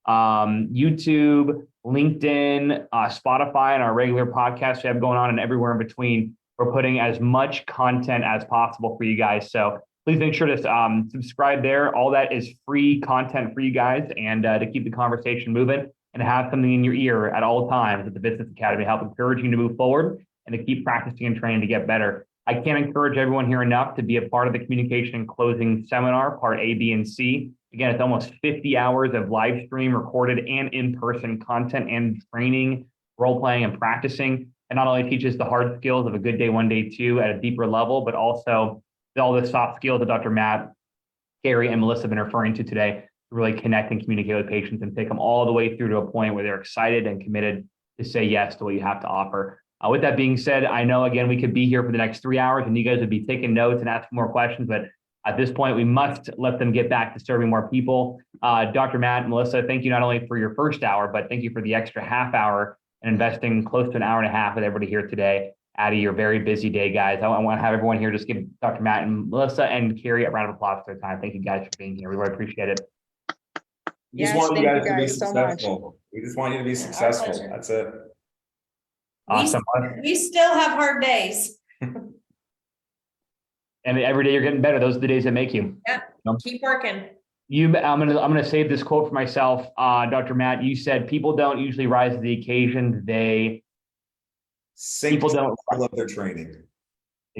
YouTube, LinkedIn, Spotify, and our regular podcast we have going on and everywhere in between. We're putting as much content as possible for you guys. So please make sure to subscribe there. All that is free content for you guys and to keep the conversation moving and have something in your ear at all times at the Business Academy to help encourage you to move forward and to keep practicing and training to get better. I can't encourage everyone here enough to be a part of the communication and closing seminar, part A, B, and C. Again, it's almost 50 hours of live stream, recorded and in-person content and training, role-playing and practicing. And not only teaches the hard skills of a good day one, day two at a deeper level, but also all the soft skills that Dr. Matt, Gary, and Melissa have been referring to today to really connect and communicate with patients and take them all the way through to a point where they're excited and committed to say yes to what you have to offer. With that being said, I know, again, we could be here for the next 3 hours and you guys would be taking notes and asking more questions, but at this point, we must let them get back to serving more people. Dr. Matt and Melissa, thank you not only for your first hour, but thank you for the extra half hour and investing close to an hour and a half with everybody here today out of your very busy day, guys. I want to have everyone here just give Dr. Matt and Melissa and Carrie a round of applause for their time. Thank you guys for being here. We really appreciate it. We just Yes, want you thank guys you to be guys so much. successful. We just want you to be successful. pleasure. That's it. Awesome. We still have hard days. And every day you're getting better. Those are the days that make you. Keep working. I'm gonna save this quote for myself. Dr. Matt, you said people don't usually rise to the occasion. They Sink People to don't- the level of their training.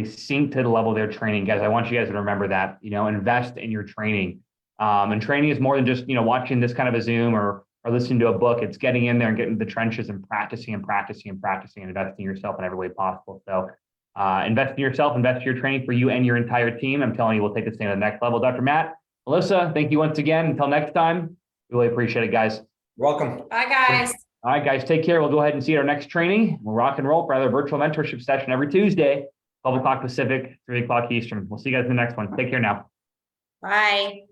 sink to the level of their training. Guys, I want you guys to remember that, invest in your training. And training is more than just, watching this kind of a Zoom or listening to a book. It's getting in there and getting the trenches and practicing and investing in yourself in every way possible. So invest in yourself, invest in your training for you and your entire team. I'm telling you, we'll take this thing to the next level. Dr. Matt, Melissa, thank you once again. Until next time, really appreciate it, guys. You're welcome. Bye, guys. All right, guys, take care. We'll go ahead and see you at our next training. We'll rock and roll for our virtual mentorship session every Tuesday, 12 o'clock Pacific, 3 o'clock Eastern. We'll see you guys in the next one. Take care now. Bye.